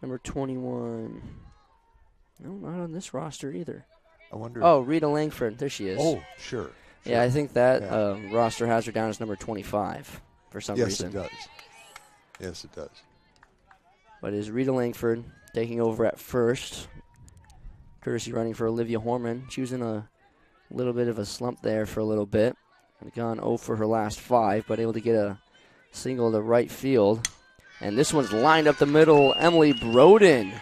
Number 21. No, not on this roster either. I wonder. Oh, Rita Langford. There she is. Oh, sure. Yeah, I think that roster has her down as number 25 for some reason. Yes, it does. Yes, it does. But is Rita Langford taking over at first. Courtesy running for Olivia Horman. She was in a little bit of a slump there for a little bit. And gone 0 for her last 5, but able to get a single to right field. And this one's lined up the middle. Emily Broden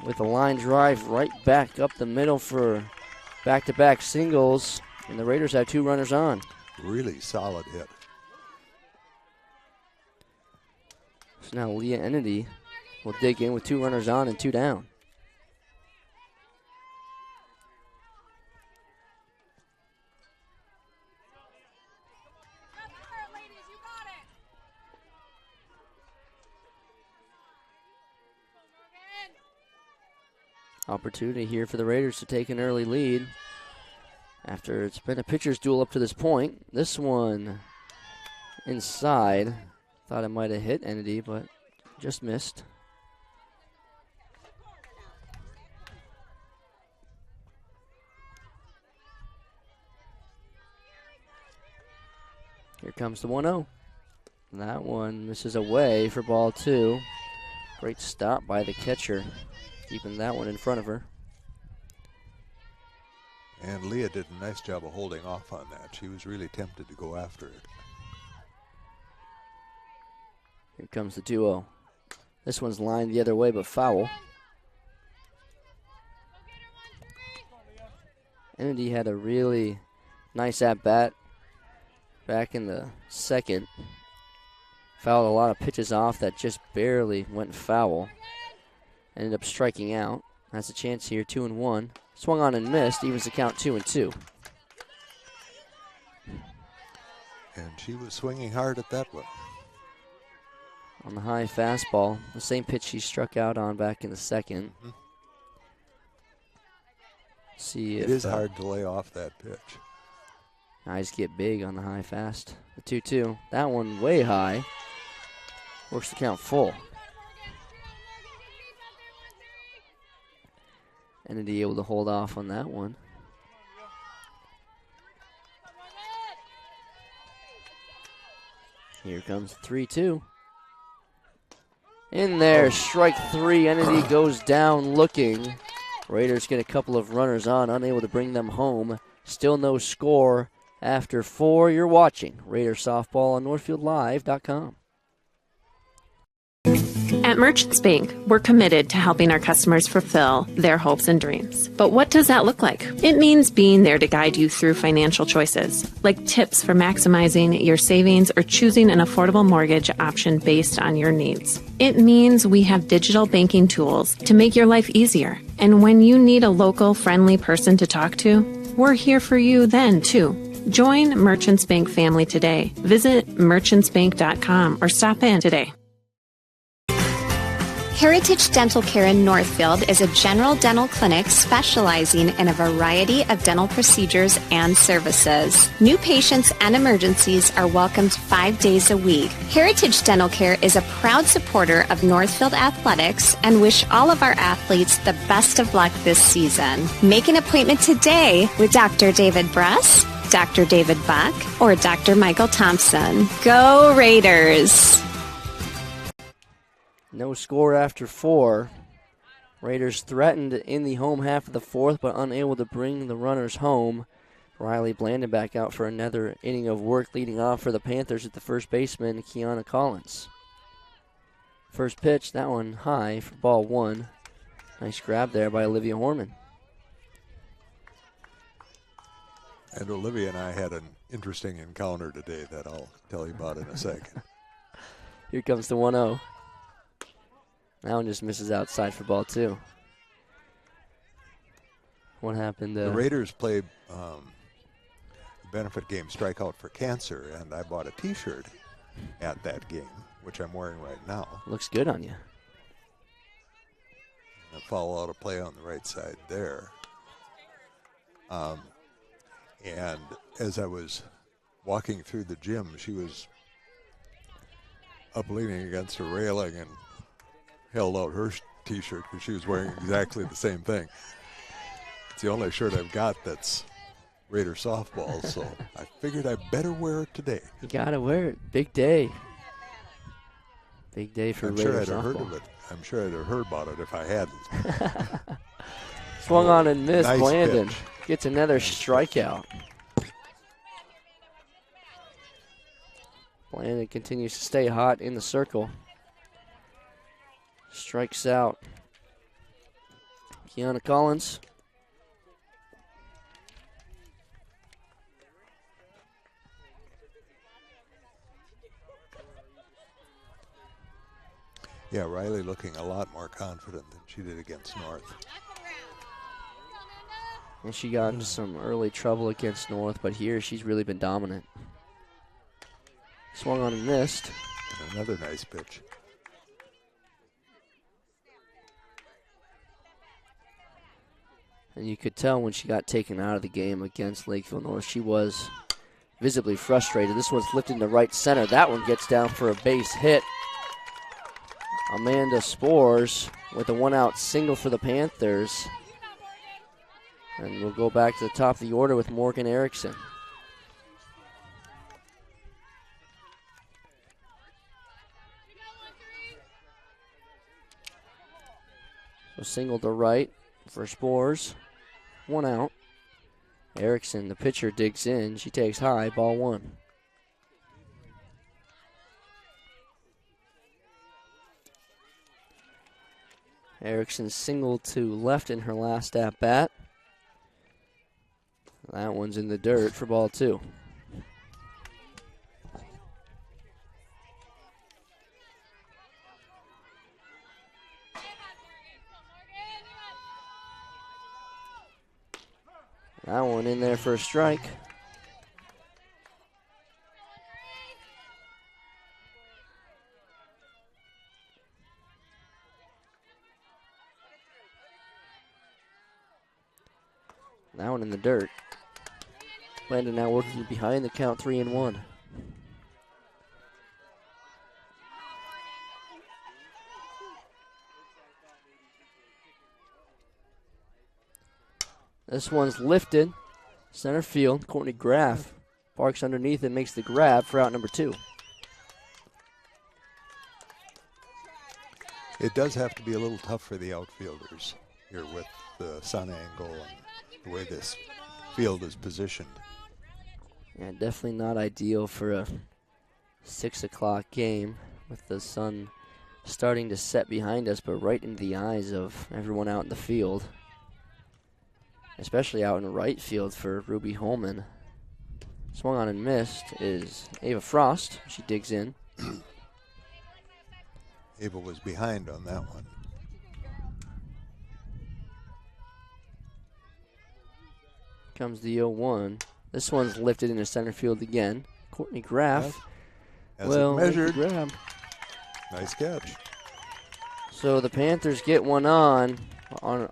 with a line drive right back up the middle for back-to-back singles. And the Raiders have 2 runners on. Really solid hit. So now Leah Ennedy will dig in with 2 runners on and 2 down. Opportunity here for the Raiders to take an early lead after it's been a pitcher's duel up to this point. This one inside. Thought it might have hit Ennedy, but just missed. Here comes the 1-0. That one misses away for ball 2. Great stop by the catcher, keeping that one in front of her. And Leah did a nice job of holding off on that. She was really tempted to go after it. Here comes the 2-0. This one's lined the other way, but foul. Ennedy had a really nice at-bat back in the second. Fouled a lot of pitches off that just barely went foul. Ended up striking out. Has a chance here, 2-1. Swung on and missed, evens the count 2-2. And she was swinging hard at that one. On the high fastball, the same pitch she struck out on back in the second. Mm-hmm. See it if, is hard to lay off that pitch. Eyes get big on the high fast. The 2-2. That one way high. Works the count full. Ennedy able to hold off on that one. Here comes 3-2. In there, strike 3. Ennedy goes down looking. Raiders get a couple of runners on, unable to bring them home. Still no score after 4. You're watching Raider Softball on NorthfieldLive.com. At Merchants Bank, we're committed to helping our customers fulfill their hopes and dreams. But what does that look like? It means being there to guide you through financial choices, like tips for maximizing your savings or choosing an affordable mortgage option based on your needs. It means we have digital banking tools to make your life easier. And when you need a local, friendly person to talk to, we're here for you then, too. Join Merchants Bank family today. Visit merchantsbank.com or stop in today. Heritage Dental Care in Northfield is a general dental clinic specializing in a variety of dental procedures and services. New patients and emergencies are welcomed 5 days a week. Heritage Dental Care is a proud supporter of Northfield Athletics and wish all of our athletes the best of luck this season. Make an appointment today with Dr. David Bress, Dr. David Buck, or Dr. Michael Thompson. Go Raiders! No score after 4. Raiders threatened in the home half of the fourth, but unable to bring the runners home. Riley Blandon back out for another inning of work, leading off for the Panthers at the first baseman, Kiana Collins. First pitch, that one high for ball 1. Nice grab there by Olivia Horman. And Olivia and I had an interesting encounter today that I'll tell you about in a second. Here comes the 1-0. That one just misses outside for ball 2. What happened? The Raiders played benefit game Strikeout for Cancer, and I bought a T-shirt at that game, which I'm wearing right now. Looks good on you. And a foul out of play on the right side there. And as I was walking through the gym, she was up leaning against a railing and held out her T-shirt because she was wearing exactly the same thing. It's the only shirt I've got that's Raider softball, so I figured I better wear it today. You gotta wear it. Big day. Big day for Raider I'd softball. have heard of it. I'm sure I'd have heard about it if I hadn't. Swung on and missed. Nice Blandon pitch. gets another strikeout. Blandon continues to stay hot in the circle. Strikes out Kiana Collins. Yeah, Riley looking a lot more confident than she did against North. And she got into some early trouble against North, but here she's really been dominant. Swung on and missed. And another nice pitch. And you could tell when she got taken out of the game against Lakeville North, she was visibly frustrated. This one's lifted into right center. That one gets down for a base hit. Amanda Spores with a one-out single for the Panthers. And we'll go back to the top of the order with Morgan Erickson. So single to right for Spores. One out. Erickson, the pitcher, digs in. She takes high, ball 1. Erickson singled to left in her last at-bat. That one's in the dirt for ball 2. That one in there for a strike. That one in the dirt. Blandon now working behind the count, 3-1. This one's lifted. Center field. Courtney Graff parks underneath and makes the grab for out number 2. It does have to be a little tough for the outfielders here with the sun angle and the way this field is positioned. Yeah, definitely not ideal for a 6 o'clock game with the sun starting to set behind us, but right into the eyes of everyone out in the field. Especially out in right field for Ruby Holman. Swung on and missed is Ava Frost. She digs in. Ava was behind on that one. Comes the 0-1. This one's lifted into center field again. Courtney Graff. Has it measured. Grab. Nice catch. So the Panthers get one on, are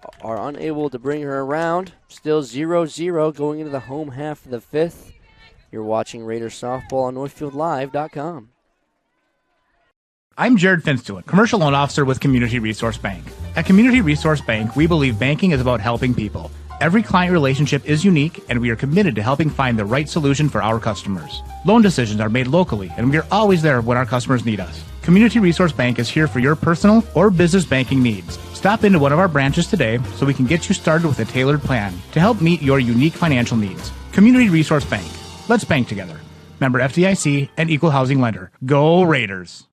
unable to bring her around. Still 0-0 going into the home half of the fifth. You're watching Raiders softball on NorthfieldLive.com. I'm Jared Finstula, Commercial Loan Officer with Community Resource Bank. At Community Resource Bank, we believe banking is about helping people. Every client relationship is unique, and we are committed to helping find the right solution for our customers. Loan decisions are made locally, and we are always there when our customers need us. Community Resource Bank is here for your personal or business banking needs. Stop into one of our branches today so we can get you started with a tailored plan to help meet your unique financial needs. Community Resource Bank. Let's bank together. Member FDIC and Equal Housing Lender. Go Raiders!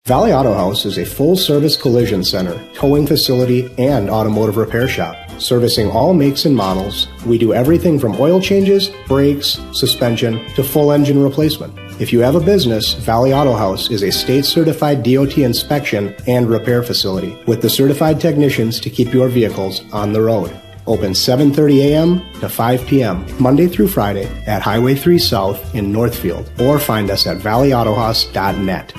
Valley Auto House is a full-service collision center, towing facility, and automotive repair shop. Servicing all makes and models, we do everything from oil changes, brakes, suspension, to full engine replacement. If you have a business, Valley Auto House is a state-certified DOT inspection and repair facility with the certified technicians to keep your vehicles on the road. Open 7:30 a.m. to 5 p.m., Monday through Friday at Highway 3 South in Northfield, or find us at valleyautohouse.net.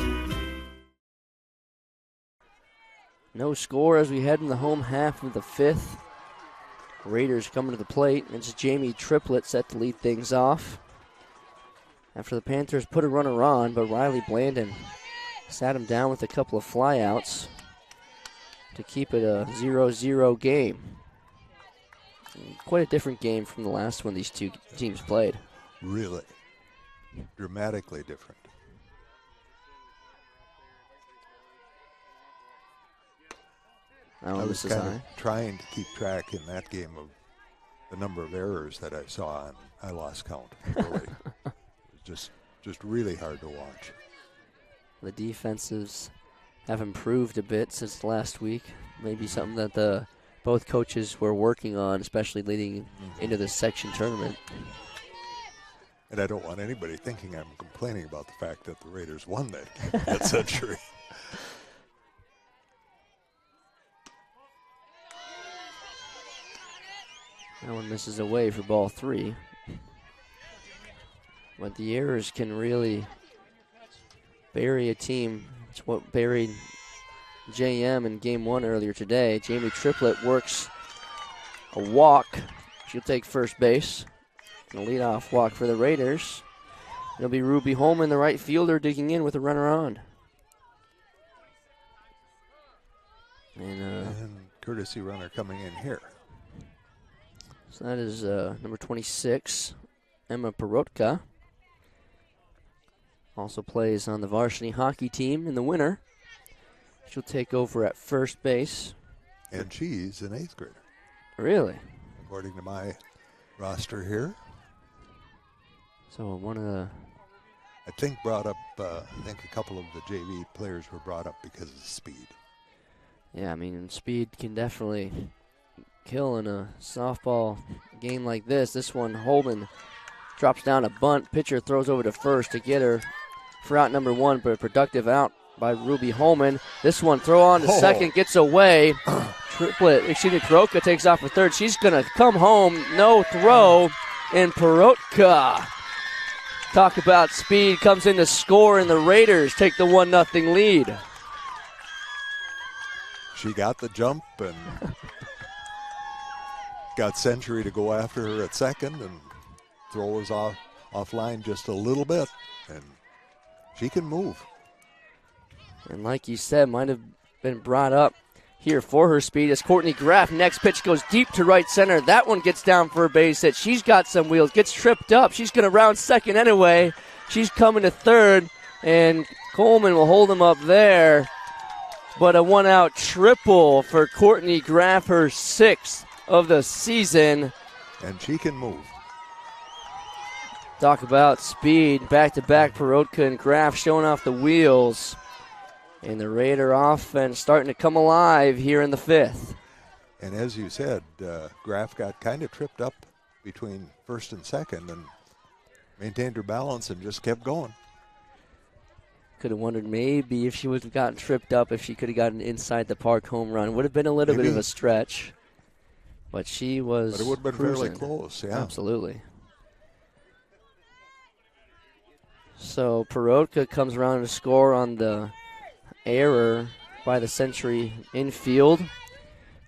No score as we head in the home half of the fifth. Raiders coming to the plate. It's Jamie Triplett set to lead things off. After the Panthers put a runner on, but Riley Blandon sat him down with a couple of flyouts to keep it a 0-0 game. Quite a different game from the last one these two teams played. Really. Dramatically different. Oh, I was kind of trying to keep track in that game of the number of errors that I saw, and I lost count. Really. It was just really hard to watch. The defenses have improved a bit since last week. Maybe something that both coaches were working on, especially leading into this section tournament. And I don't want anybody thinking I'm complaining about the fact that the Raiders won that century. That one misses away for ball three. But the errors can really bury a team. It's what buried JM in game one earlier today. Jamie Triplett works a walk. She'll take first base. And a leadoff walk for the Raiders. It'll be Ruby Holman, the right fielder, digging in with a runner on. And courtesy runner coming in here. So that is number 26, Emma Perotka. Also plays on the varsity hockey team in the winter. She'll take over at first base. And she's an 8th grader. Really? According to my roster here. So one of the... I think a couple of the JV players were brought up because of speed. Yeah, I mean, speed can definitely kill in a softball game like this. This one, Holman drops down a bunt. Pitcher throws over to first to get her for out number one, but a productive out by Ruby Holman. This one, throw on to second, gets away. Perotka takes off for third. She's going to come home. No throw, and Perotka, talk about speed, comes in to score, and the Raiders take the 1-0 lead. She got the jump and got Century to go after her at second, and throw was offline just a little bit, and she can move. And like you said, might have been brought up here for her speed as Courtney Graff. Next pitch goes deep to right center. That one gets down for a base hit. She's got some wheels, gets tripped up. She's going to round second anyway. She's coming to third, and Coleman will hold him up there. But a one-out triple for Courtney Graff, her 6th of the season. And she can move. Talk about speed. Back-to-back Perotka and Graff showing off the wheels. And the Raider offense starting to come alive here in the 5th. And as you said, Graff got kind of tripped up between first and second and maintained her balance and just kept going. Could have wondered maybe if she would have gotten tripped up, if she could have gotten inside the park home run. Would have been a little bit of a stretch. But she was But it would have been cruising. fairly close, yeah. Absolutely. So Perotka comes around to score on the error by the Century infield.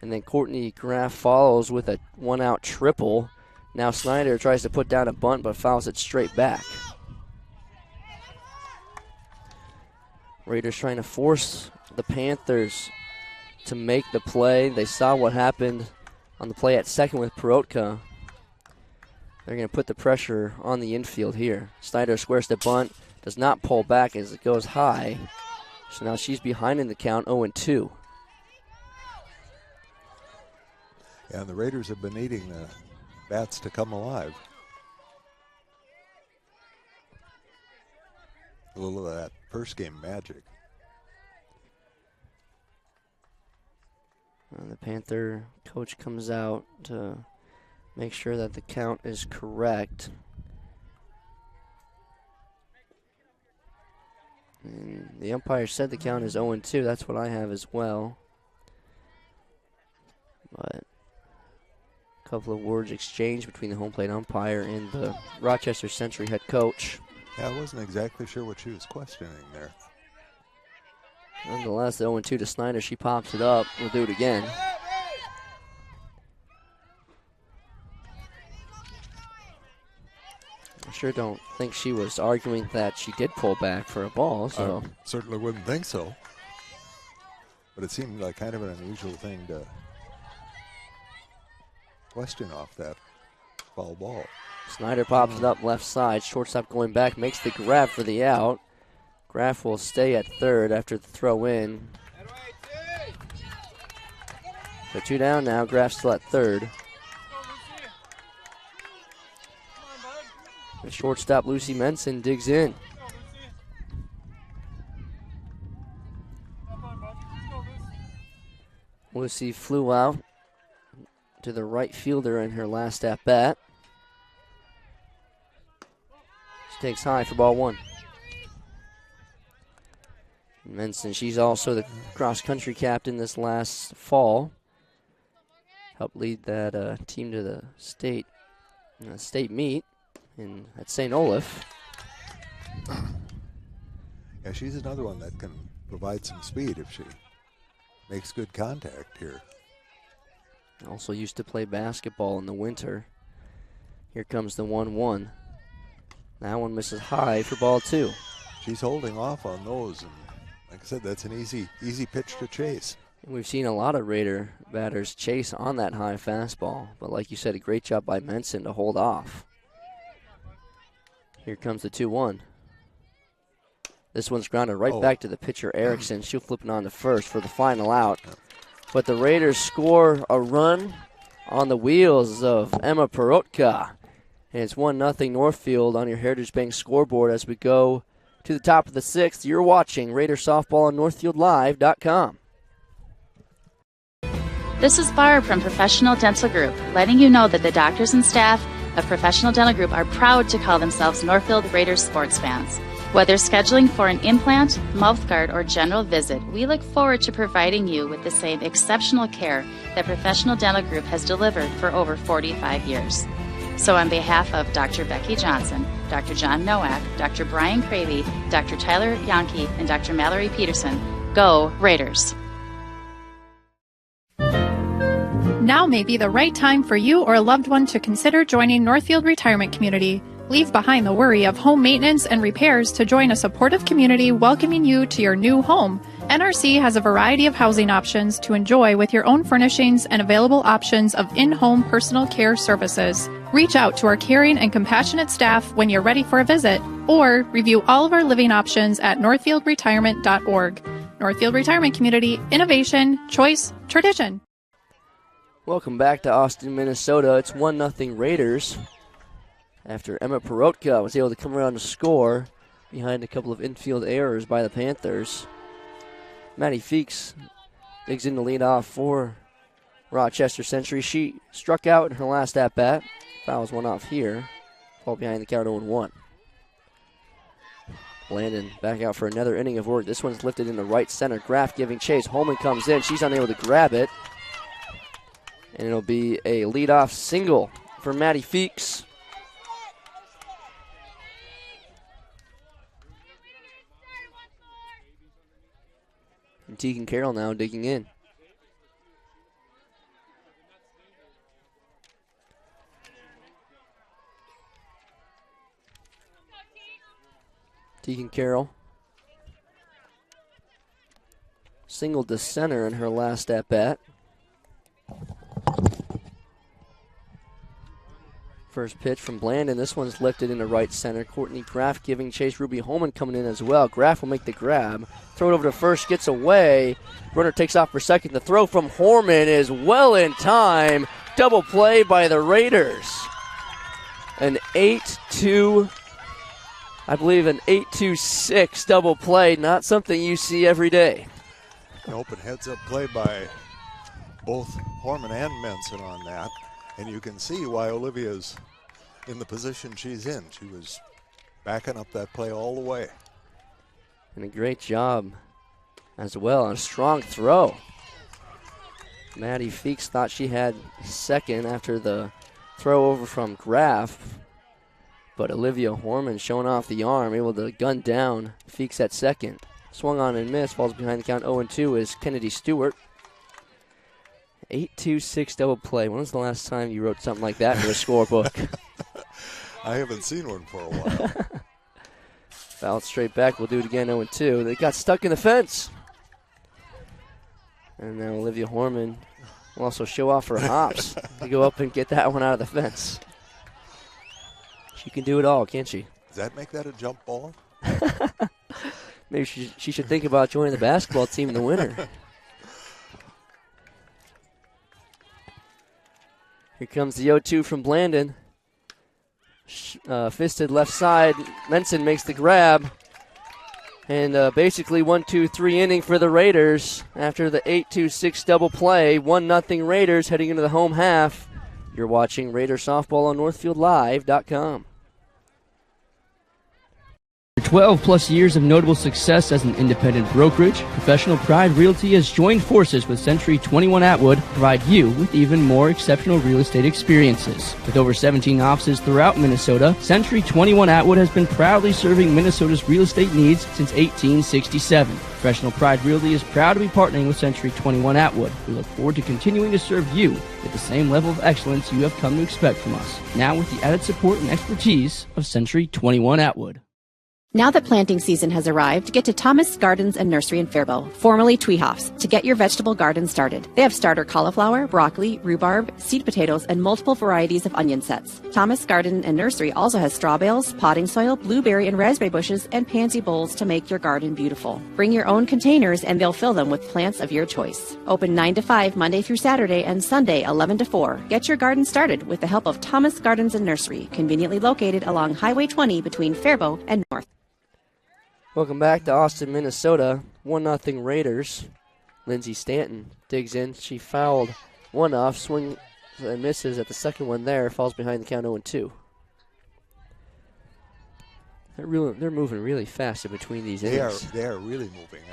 And then Courtney Graff follows with a one-out triple. Now Snyder tries to put down a bunt but fouls it straight back. Raiders trying to force the Panthers to make the play. They saw what happened on the play at second with Perotka. They're going to put the pressure on the infield here. Snyder squares the bunt, does not pull back as it goes high. So now she's behind in the count, 0-2. And the Raiders have been needing the bats to come alive. A little of that first game magic. And the Panther coach comes out to make sure that the count is correct. And the umpire said the count is 0-2. That's what I have as well. But a couple of words exchanged between the home plate umpire and the Rochester Century head coach. Yeah, I wasn't exactly sure what she was questioning there. Nonetheless, 0-2 to Snyder. She pops it up. We'll do it again. I sure don't think she was arguing that she did pull back for a ball. So certainly wouldn't think so. But it seemed like kind of an unusual thing to question off that foul ball. Snyder pops it up left side. Shortstop going back, makes the grab for the out. Graff will stay at third after the throw in. So 2 down now. Graff still at third. The shortstop, Lucy Menson, digs in. Lucy flew out to the right fielder in her last at bat. She takes high for ball 1. Menson, she's also the cross-country captain this last fall. Helped lead that team to the state meet at St. Olaf. Yeah, she's another one that can provide some speed if she makes good contact here. Also used to play basketball in the winter. Here comes the 1-1. That one misses high for ball 2. She's holding off on those, and like I said, that's an easy pitch to chase. And we've seen a lot of Raider batters chase on that high fastball, but like you said, a great job by Menson to hold off. Here comes the 2-1. This one's grounded right back to the pitcher, Erickson. She'll flip it on to first for the final out. But the Raiders score a run on the wheels of Emma Perotka. And it's 1-0 Northfield on your Heritage Bank scoreboard as we go to the top of the 6th. You're watching Raider Softball on NorthfieldLive.com. This is Barb from Professional Dental Group, letting you know that the doctors and staff of Professional Dental Group are proud to call themselves Northfield Raiders sports fans. Whether scheduling for an implant, mouthguard, or general visit, we look forward to providing you with the same exceptional care that Professional Dental Group has delivered for over 45 years. So on behalf of Dr. Becky Johnson, Dr. John Nowak, Dr. Brian Cravey, Dr. Tyler Yonke, and Dr. Mallory Peterson, go Raiders! Now may be the right time for you or a loved one to consider joining Northfield Retirement Community. Leave behind the worry of home maintenance and repairs to join a supportive community welcoming you to your new home. NRC has a variety of housing options to enjoy with your own furnishings and available options of in-home personal care services. Reach out to our caring and compassionate staff when you're ready for a visit, or review all of our living options at northfieldretirement.org. Northfield Retirement Community, innovation, choice, tradition. Welcome back to Austin, Minnesota. It's 1-0 Raiders after Emma Perotka was able to come around to score behind a couple of infield errors by the Panthers. Maddie Feeks digs in to lead off for Rochester Century. She struck out in her last at-bat. Fouls one off here. Fall behind the count 0-1. Landon back out for another inning of work. This one's lifted into right center. Graff giving chase. Holman comes in. She's unable to grab it. And it'll be a leadoff single for Maddie Feeks. And Tegan Carroll now digging in. Tegan Carroll singled to center in her last at bat. First pitch from Blandon. This one's lifted into right center. Courtney Graff giving chase. Ruby Holman coming in as well. Graff will make the grab. Throw it over to first. Gets away. Runner takes off for second. The throw from Horman is well in time. Double play by the Raiders. An 8-2, I believe an 8-2-6 double play. Not something you see every day. An open heads-up play by both Horman and Menson on that. And you can see why Olivia's in the position she's in. She was backing up that play all the way. And a great job as well. A strong throw. Maddie Feeks thought she had second after the throw over from Graff. But Olivia Horman showing off the arm, able to gun down Feeks at second. Swung on and missed, falls behind the count 0-2 is Kennedy Stewart. 8-2-6 double play. When was the last time you wrote something like that in your scorebook? I haven't seen one for a while. Foul straight back. We'll do it again, 0-2. They got stuck in the fence. And now Olivia Horman will also show off her hops to go up and get that one out of the fence. She can do it all, can't she? Does that make that a jump ball? Maybe she should think about joining the basketball team in the winter. Here comes the 0-2 from Blandon. Fisted left side. Menson makes the grab. And basically 1-2-3 inning for the Raiders after the 8-2-6 double play. 1-0 Raiders heading into the home half. You're watching Raider Softball on NorthfieldLive.com. 12 plus years of notable success as an independent brokerage, Professional Pride Realty has joined forces with Century 21 Atwood to provide you with even more exceptional real estate experiences. With over 17 offices throughout Minnesota, Century 21 Atwood has been proudly serving Minnesota's real estate needs since 1867. Professional Pride Realty is proud to be partnering with Century 21 Atwood. We look forward to continuing to serve you with the same level of excellence you have come to expect from us. Now with the added support and expertise of Century 21 Atwood. Now that planting season has arrived, get to Thomas Gardens and Nursery in Faribault, formerly Tweehoff's, to get your vegetable garden started. They have starter cauliflower, broccoli, rhubarb, seed potatoes, and multiple varieties of onion sets. Thomas Garden and Nursery also has straw bales, potting soil, blueberry and raspberry bushes, and pansy bowls to make your garden beautiful. Bring your own containers and they'll fill them with plants of your choice. Open 9 to 5 Monday through Saturday and Sunday 11 to 4. Get your garden started with the help of Thomas Gardens and Nursery, conveniently located along Highway 20 between Faribault and North. Welcome back to Austin, Minnesota. 1-0 Raiders. Lindsay Stanton digs in. She fouled one off. Swing and misses at the second one there. Falls behind the count 0-2. They're moving really fast in between these innings. They are really moving.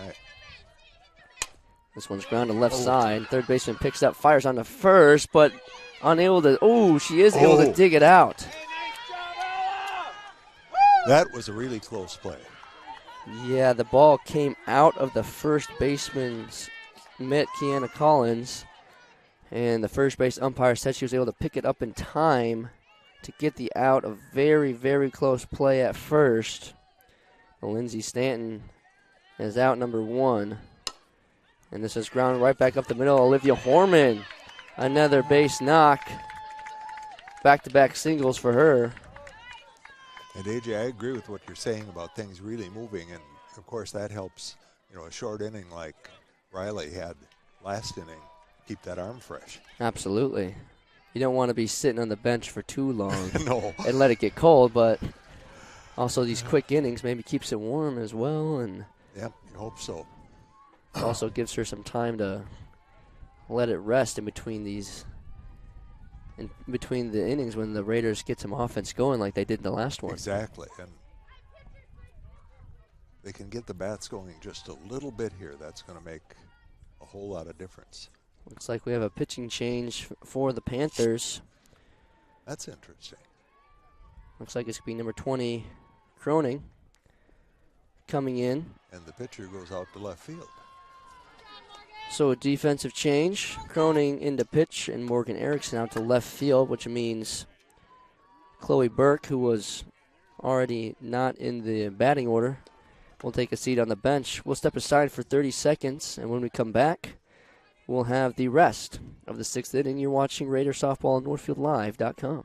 This one's ground to left side. Third baseman picks up, fires on the first, but unable to. Oh, she is able to dig it out. That was a really close play. Yeah, the ball came out of the first baseman's mitt, Kiana Collins, and the first base umpire said she was able to pick it up in time to get the out. A very, very close play at first. Lindsay Stanton is out number one. And this is ground right back up the middle. Olivia Horman, another base knock. Back-to-back singles for her. And AJ, I agree with what you're saying about things really moving, and of course that helps, a short inning like Riley had last inning, keep that arm fresh. Absolutely. You don't want to be sitting on the bench for too long No. and let it get cold, but also these quick innings maybe keeps it warm as well. And yep, you hope so. Also gives her some time to let it rest in between the innings when the Raiders get some offense going like they did in the last one. Exactly. And they can get the bats going just a little bit here. That's going to make a whole lot of difference. Looks like we have a pitching change for the Panthers. That's interesting. Looks like it's going to be number 20, Croning, coming in. And the pitcher goes out to left field. Also a defensive change. Croning into pitch and Morgan Erickson out to left field, which means Chloe Burke, who was already not in the batting order, will take a seat on the bench. We'll step aside for 30 seconds, and when we come back, we'll have the rest of the 6th inning. You're watching Raider Softball on NorthfieldLive.com.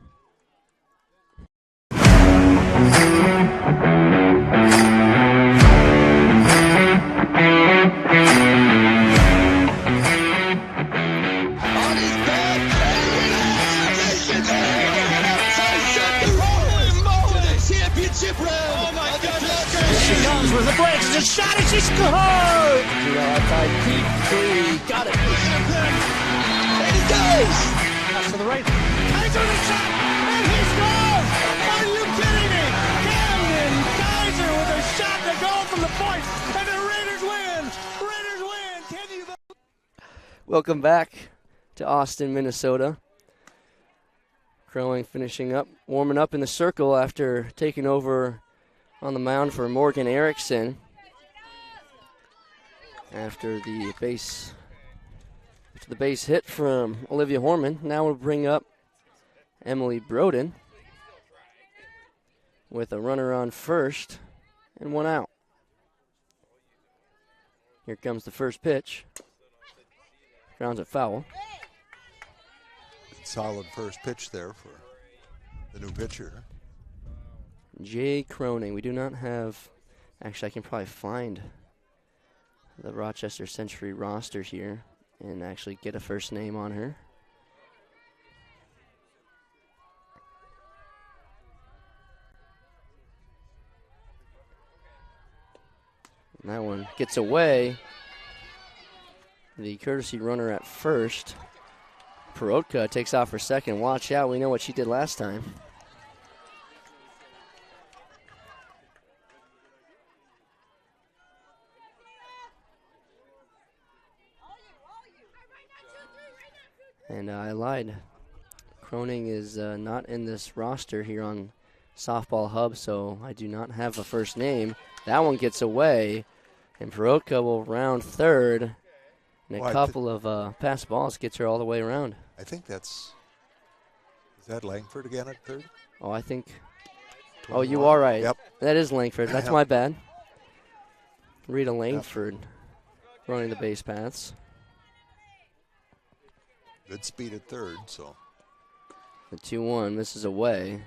She comes with the brakes, it's a shot, and she scored! Outside, deep three, got it. And he goes! Pass to the right. Kaiser the shot, and he scores! Are you kidding me? Camden Kaiser with a shot to go from the point, and the Raiders win! Raiders win! Can you? Welcome back to Austin, Minnesota. Crowing finishing up, warming up in the circle after taking over on the mound for Morgan Erickson after the base hit from Olivia Horman. Now we'll bring up Emily Broden with a runner on first and one out. Here comes the first pitch. Grounds it foul. Solid first pitch there for the new pitcher. Jay Croning. We do not have, actually I can probably find the Rochester Century roster here and actually get a first name on her. And that one gets away. The courtesy runner at first. Perotka takes off for second. Watch out, we know what she did last time. And I lied. Croning is not in this roster here on Softball Hub, so I do not have a first name. That one gets away, and Perotka will round third. And a couple of pass balls gets her all the way around. I think is that Langford again at third? Oh, I think. 21. Oh, you are right. Yep. That is Langford. That's my bad. Rita Langford running the base paths. Good speed at third, so. The 2-1 misses away.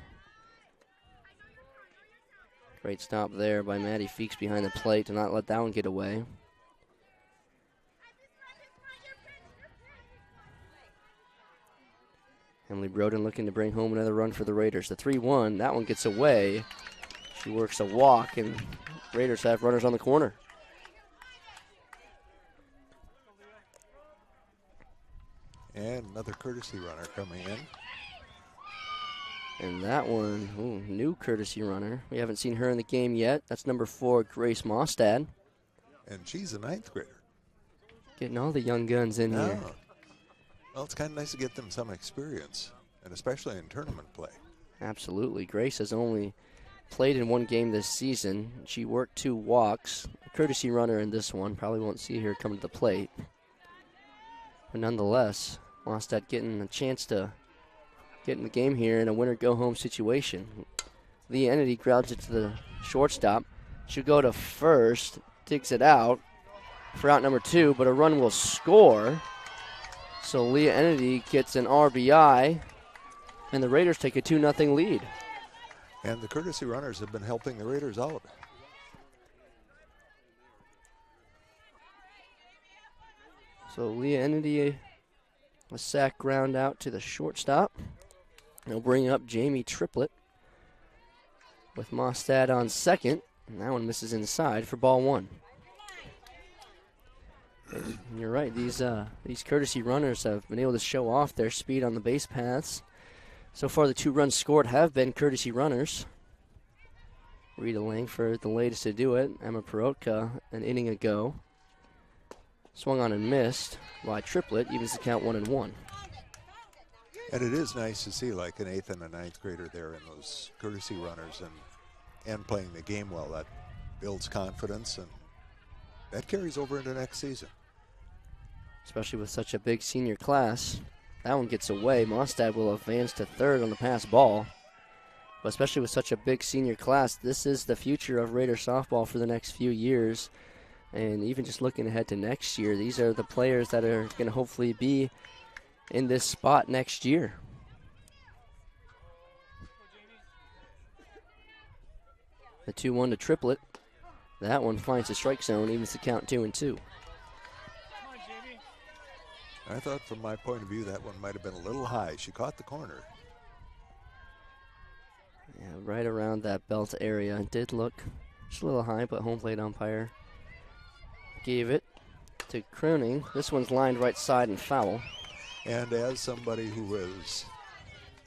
Great stop there by Maddie Feeks behind the plate to not let that one get away. Emily Broden looking to bring home another run for the Raiders. The 3-1, that one gets away. She works a walk, and Raiders have runners on the corner. And another courtesy runner coming in. And that one, new courtesy runner. We haven't seen her in the game yet. That's number 4, Grace Mostad. And she's a 9th grader. Getting all the young guns in here. Well, it's kind of nice to get them some experience, and especially in tournament play. Absolutely. Grace has only played in one game this season. She worked 2 walks. A courtesy runner in this one. Probably won't see her come to the plate. But nonetheless, Mostad getting a chance to get in the game here in a winner-go-home situation. Leah Ennedy grounds it to the shortstop. She'll go to first, digs it out for out number 2, but a run will score. So Leah Ennedy gets an RBI, and the Raiders take a 2-0 lead. And the courtesy runners have been helping the Raiders out. So Leah Ennedy, a sack ground out to the shortstop. They'll bring up Jamie Triplett with Mostad on second. And that one misses inside for ball 1. And you're right, these courtesy runners have been able to show off their speed on the base paths. So far, the 2 runs scored have been courtesy runners. Rita Langford, the latest to do it. Emma Perotka, an inning ago. Swung on and missed by Triplett, evens the count 1-1. And it is nice to see like an 8th and a 9th grader there in those courtesy runners and playing the game well. That builds confidence, and that carries over into next season. especially with such a big senior class. That one gets away. Mostad will advance to third on the pass ball. But especially with such a big senior class, this is the future of Raider softball for the next few years. And even just looking ahead to next year, these are the players that are going to hopefully be in this spot next year. The 2-1 to Triplet. That one finds the strike zone, evens the count 2-2. I thought from my point of view that one might have been a little high. She caught the corner. Yeah, right around that belt area. It did look just a little high, but home plate umpire gave it to Crooning. This one's lined right side and foul. And as somebody who has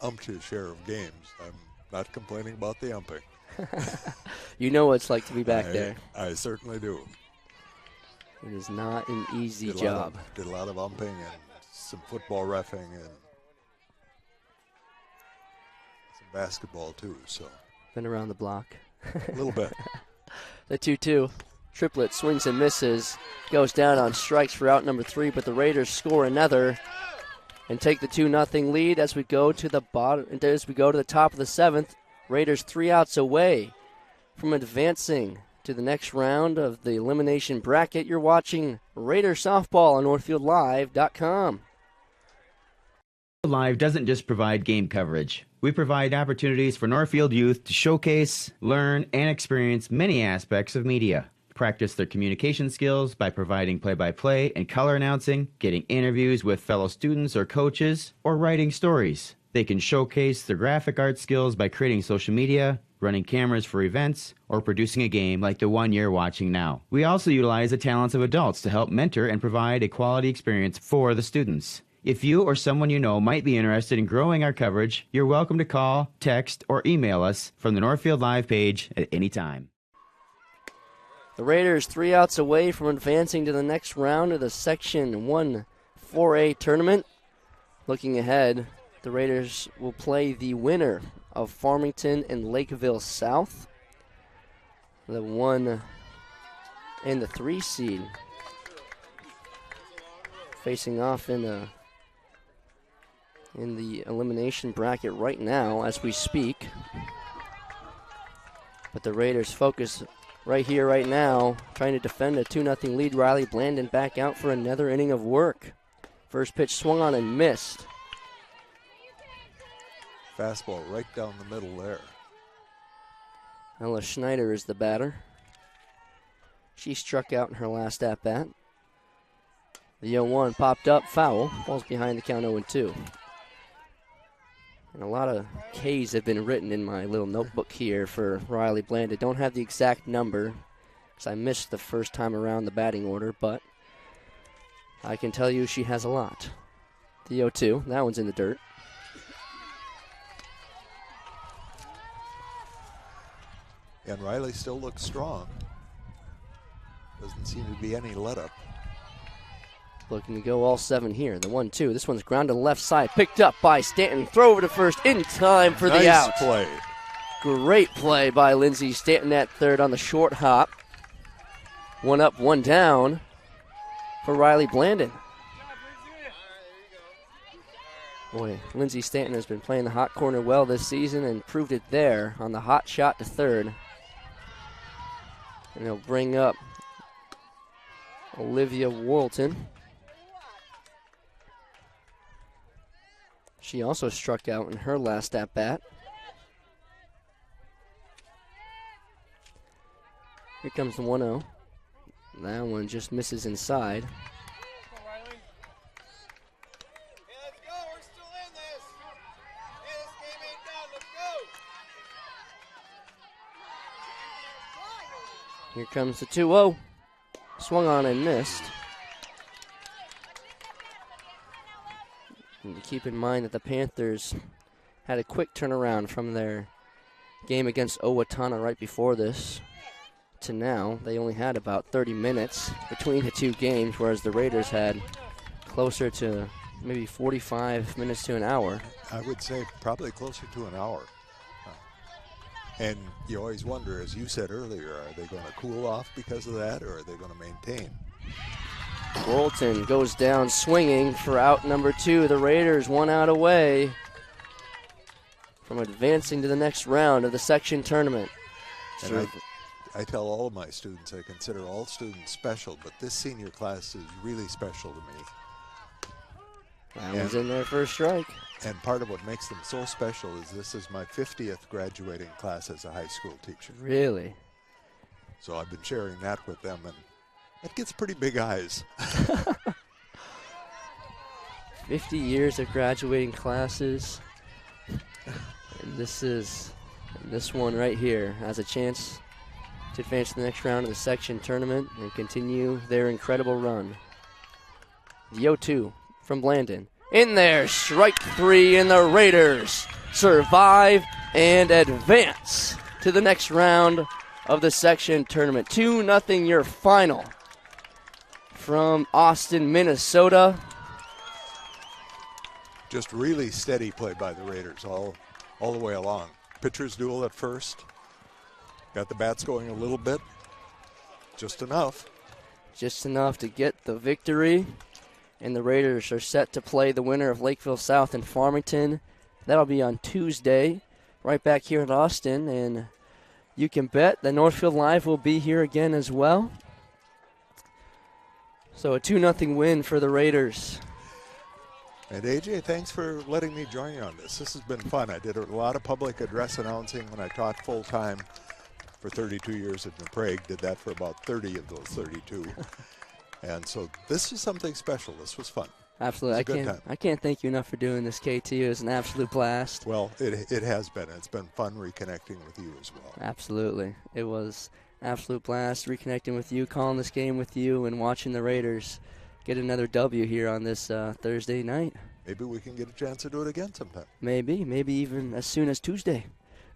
umped his share of games, I'm not complaining about the umping. You know what it's like to be back there. I certainly do. It is not an easy job. Did a lot of umping and some football reffing and some basketball too. So been around the block. A little bit. The 2-2. Triplet swings and misses. Goes down on strikes for out number 3, but the Raiders score another and take the 2-0 lead as we go to the bottom. As we go to the top of the 7th. Raiders 3 outs away from advancing to the next round of the elimination bracket. You're watching Raider softball on NorthfieldLive.com. Live doesn't just provide game coverage. We provide opportunities for Northfield youth to showcase, learn, and experience many aspects of media. Practice their communication skills by providing play-by-play and color announcing, getting interviews with fellow students or coaches, or writing stories. They can showcase their graphic art skills by creating social media, running cameras for events, or producing a game like the one you're watching now. We also utilize the talents of adults to help mentor and provide a quality experience for the students. If you or someone you know might be interested in growing our coverage, you're welcome to call, text, or email us from the Northfield Live page at any time. The Raiders 3 outs away from advancing to the next round of the Section 1 4A tournament. Looking ahead, the Raiders will play the winner of Farmington and Lakeville South. The 1 and the 3 seed facing off in the elimination bracket right now as we speak. But the Raiders focus right here, right now, trying to defend a 2-0 lead. Riley Blandon back out for another inning of work. First pitch swung on and missed. Fastball right down the middle there. Ella Schneider is the batter. She struck out in her last at-bat. The 0-1 popped up, foul. Falls behind the count 0-2. And a lot of K's have been written in my little notebook here for Riley Blandon. Don't have the exact number because I missed the first time around the batting order, but I can tell you she has a lot. The 0-2, that one's in the dirt. And Riley still looks strong. Doesn't seem to be any let up. Looking to go all 7 here. The 1-2. This one's ground to the left side. Picked up by Stanton. Throw over to first in time for the out. Nice play. Great play by Lindsey Stanton at third on the short hop. 1 up, 1 down for Riley Blandon. Boy, Lindsey Stanton has been playing the hot corner well this season and proved it there on the hot shot to third. And he'll bring up Olivia Worlton. She also struck out in her last at-bat. Here comes the 1-0. That one just misses inside. Here comes the 2-0. Swung on and missed. And keep in mind that the Panthers had a quick turnaround from their game against Owatonna right before this to now. They only had about 30 minutes between the two games, whereas the Raiders had closer to maybe 45 minutes to an hour. I would say probably closer to an hour. And you always wonder, as you said earlier, are they going to cool off because of that, or are they going to maintain? Bolton goes down swinging for out number 2. The Raiders 1 out away from advancing to the next round of the section tournament. And I tell all of my students, I consider all students special, but this senior class is really special to me. That one's in there for a strike. And part of what makes them so special is this is my 50th graduating class as a high school teacher. Really? So I've been sharing that with them, and it gets pretty big eyes. 50 years of graduating classes. And this one right here has a chance to advance to the next round of the section tournament and continue their incredible run. The 0-2 from Blandon. In there, strike 3, and the Raiders survive and advance to the next round of the section tournament. 2-0 your final from Austin, Minnesota. Just really steady play by the Raiders all the way along. Pitcher's duel at first. Got the bats going a little bit. Just enough. Just enough to get the victory. And the Raiders are set to play the winner of Lakeville South and Farmington. That'll be on Tuesday, right back here in Austin. And you can bet that Northfield Live will be here again as well. So a 2-0 win for the Raiders. And AJ, thanks for letting me join you on this. This has been fun. I did a lot of public address announcing when I taught full-time for 32 years at New Prague. Did that for about 30 of those 32. And so this is something special. This was fun. Absolutely. I can't thank you enough for doing this, KT. It was an absolute blast. Well, it has been. It's been fun reconnecting with you as well. Absolutely. It was absolute blast reconnecting with you, calling this game with you, and watching the Raiders get another W here on this Thursday night. Maybe we can get a chance to do it again sometime. Maybe even as soon as Tuesday.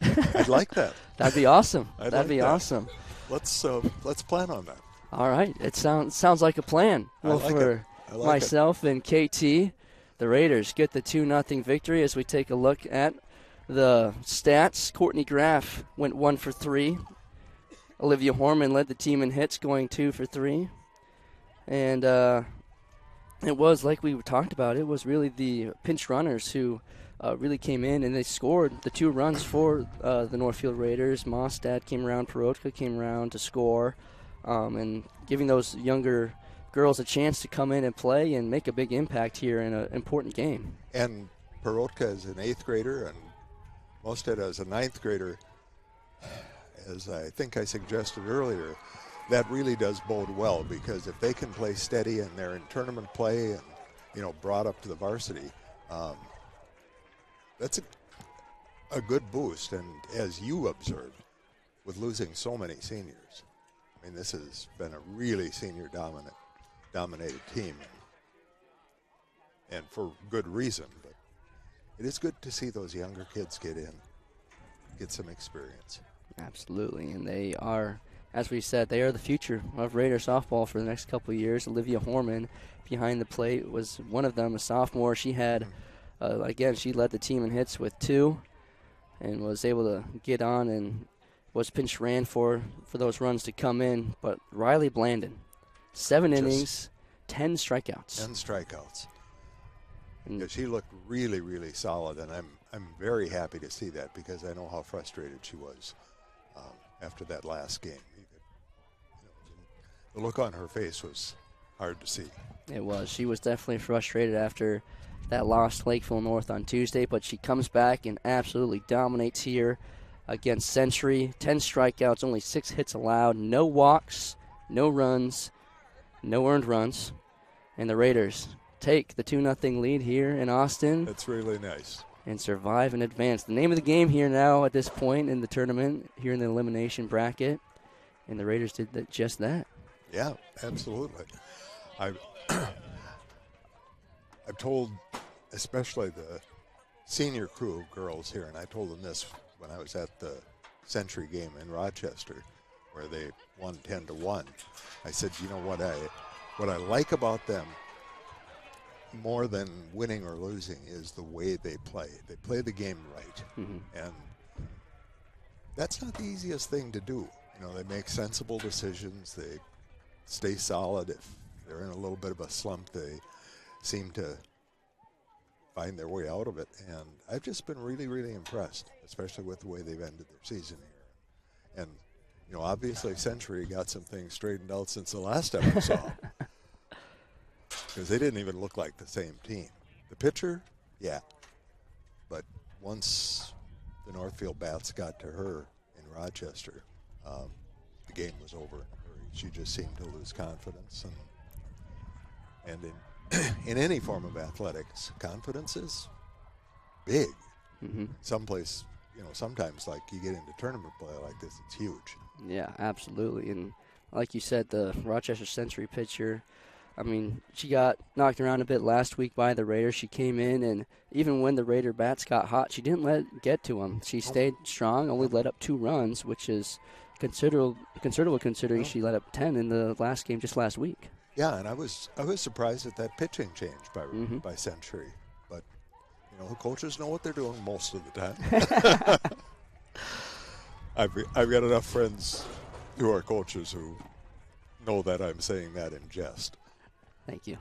I'd like that. That'd be awesome. That'd be awesome. Let's plan on that. All right. It sounds like a plan. Well, for myself and KT, the Raiders get the 2-0 victory. As we take a look at the stats, Courtney Graff went 1 for 3. Olivia Horman led the team in hits, going 2 for 3. And it was, like we talked about, it was really the pinch runners who really came in, and they scored the 2 runs for the Northfield Raiders. Mostad came around, Perotka came around to score, and giving those younger girls a chance to come in and play and make a big impact here in an important game. And Perotka is an 8th grader, and Mostad is a 9th grader. As I think I suggested earlier, that really does bode well, because if they can play steady and they're in tournament play and, brought up to the varsity, that's a good boost. And as you observed, with losing so many seniors, I mean, this has been a really senior-dominated team, and for good reason. But it is good to see those younger kids get some experience. Absolutely, and they are, as we said, they are the future of Raider softball for the next couple of years. Olivia Horman behind the plate was one of them, a sophomore. She had, again, she led the team in hits with 2 and was able to get on and was pinch ran for those runs to come in. But Riley Blandon, 7 innings, 10 strikeouts. 10 strikeouts. Yeah, she looked really, really solid, and I'm very happy to see that, because I know how frustrated she was after that last game. The look on her face was hard to see. It was. She was definitely frustrated after that loss to Lakeville North on Tuesday, but she comes back and absolutely dominates here against Century. 10 strikeouts, only 6 hits allowed, no walks, no runs, no earned runs, and the Raiders take the 2-0 lead here in Austin. That's really nice. And survive and advance. The name of the game here now at this point in the tournament, here in the elimination bracket, and the Raiders did just that. Yeah, absolutely. I've told especially the senior crew of girls here, and I told them this when I was at the Century game in Rochester, where they won 10-1. I said, you know what I like about them more than winning or losing is the way they play. They play the game right. Mm-hmm. And that's not the easiest thing to do. They make sensible decisions. They stay solid. they're in a little bit of a slump. They seem to find their way out of it, and I've just been really, really impressed, especially with the way they've ended their season here. And, you know, obviously Century got some things straightened out since the last time I saw them, because they didn't even look like the same team. The pitcher, yeah, but once the Northfield bats got to her in Rochester, the game was over in a hurry. She just seemed to lose confidence, and in any form of athletics, confidence is big. Someplace, you know, sometimes like you get into tournament play like this, it's huge. Yeah, absolutely. And like you said, the Rochester Century pitcher, I mean, she got knocked around a bit last week by the Raiders. She came in, and even when the Raider bats got hot, she didn't let it get to them. She stayed strong, only let up 2 runs, which is considerable considering she let up 10 in the last game just last week. Yeah, and I was surprised at that pitching change by Century. But, you know, the coaches know what they're doing most of the time. I've got enough friends who are coaches who know that I'm saying that in jest. Thank you.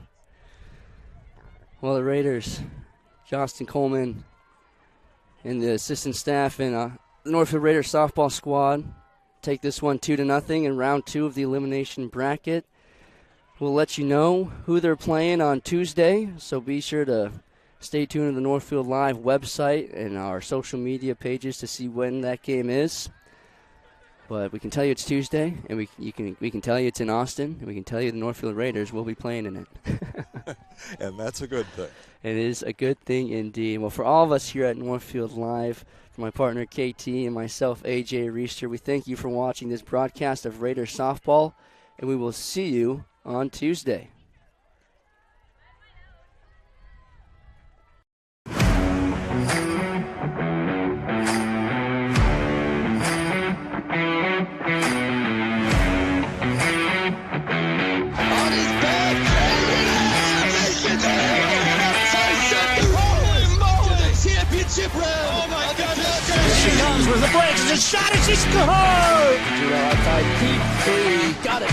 Well, the Raiders, Johnston Coleman, and the assistant staff and the Northfield Raiders softball squad take this one 2-0 in round 2 of the elimination bracket. We'll let you know who they're playing on Tuesday, so be sure to stay tuned to the Northfield Live website and our social media pages to see when that game is. But we can tell you it's Tuesday, and we can tell you it's in Austin, and we can tell you the Northfield Raiders will be playing in it. And that's a good thing. It is a good thing indeed. Well, for all of us here at Northfield Live, for my partner KT and myself, AJ Reister, we thank you for watching this broadcast of Raiders softball, and we will see you on Tuesday. Oh my God! Here she comes with the brakes. It's a shot and she scored! Outside deep 3. Got it.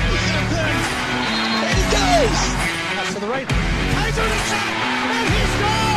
And he goes! Pass to the right. Tiger the shot! And he scores!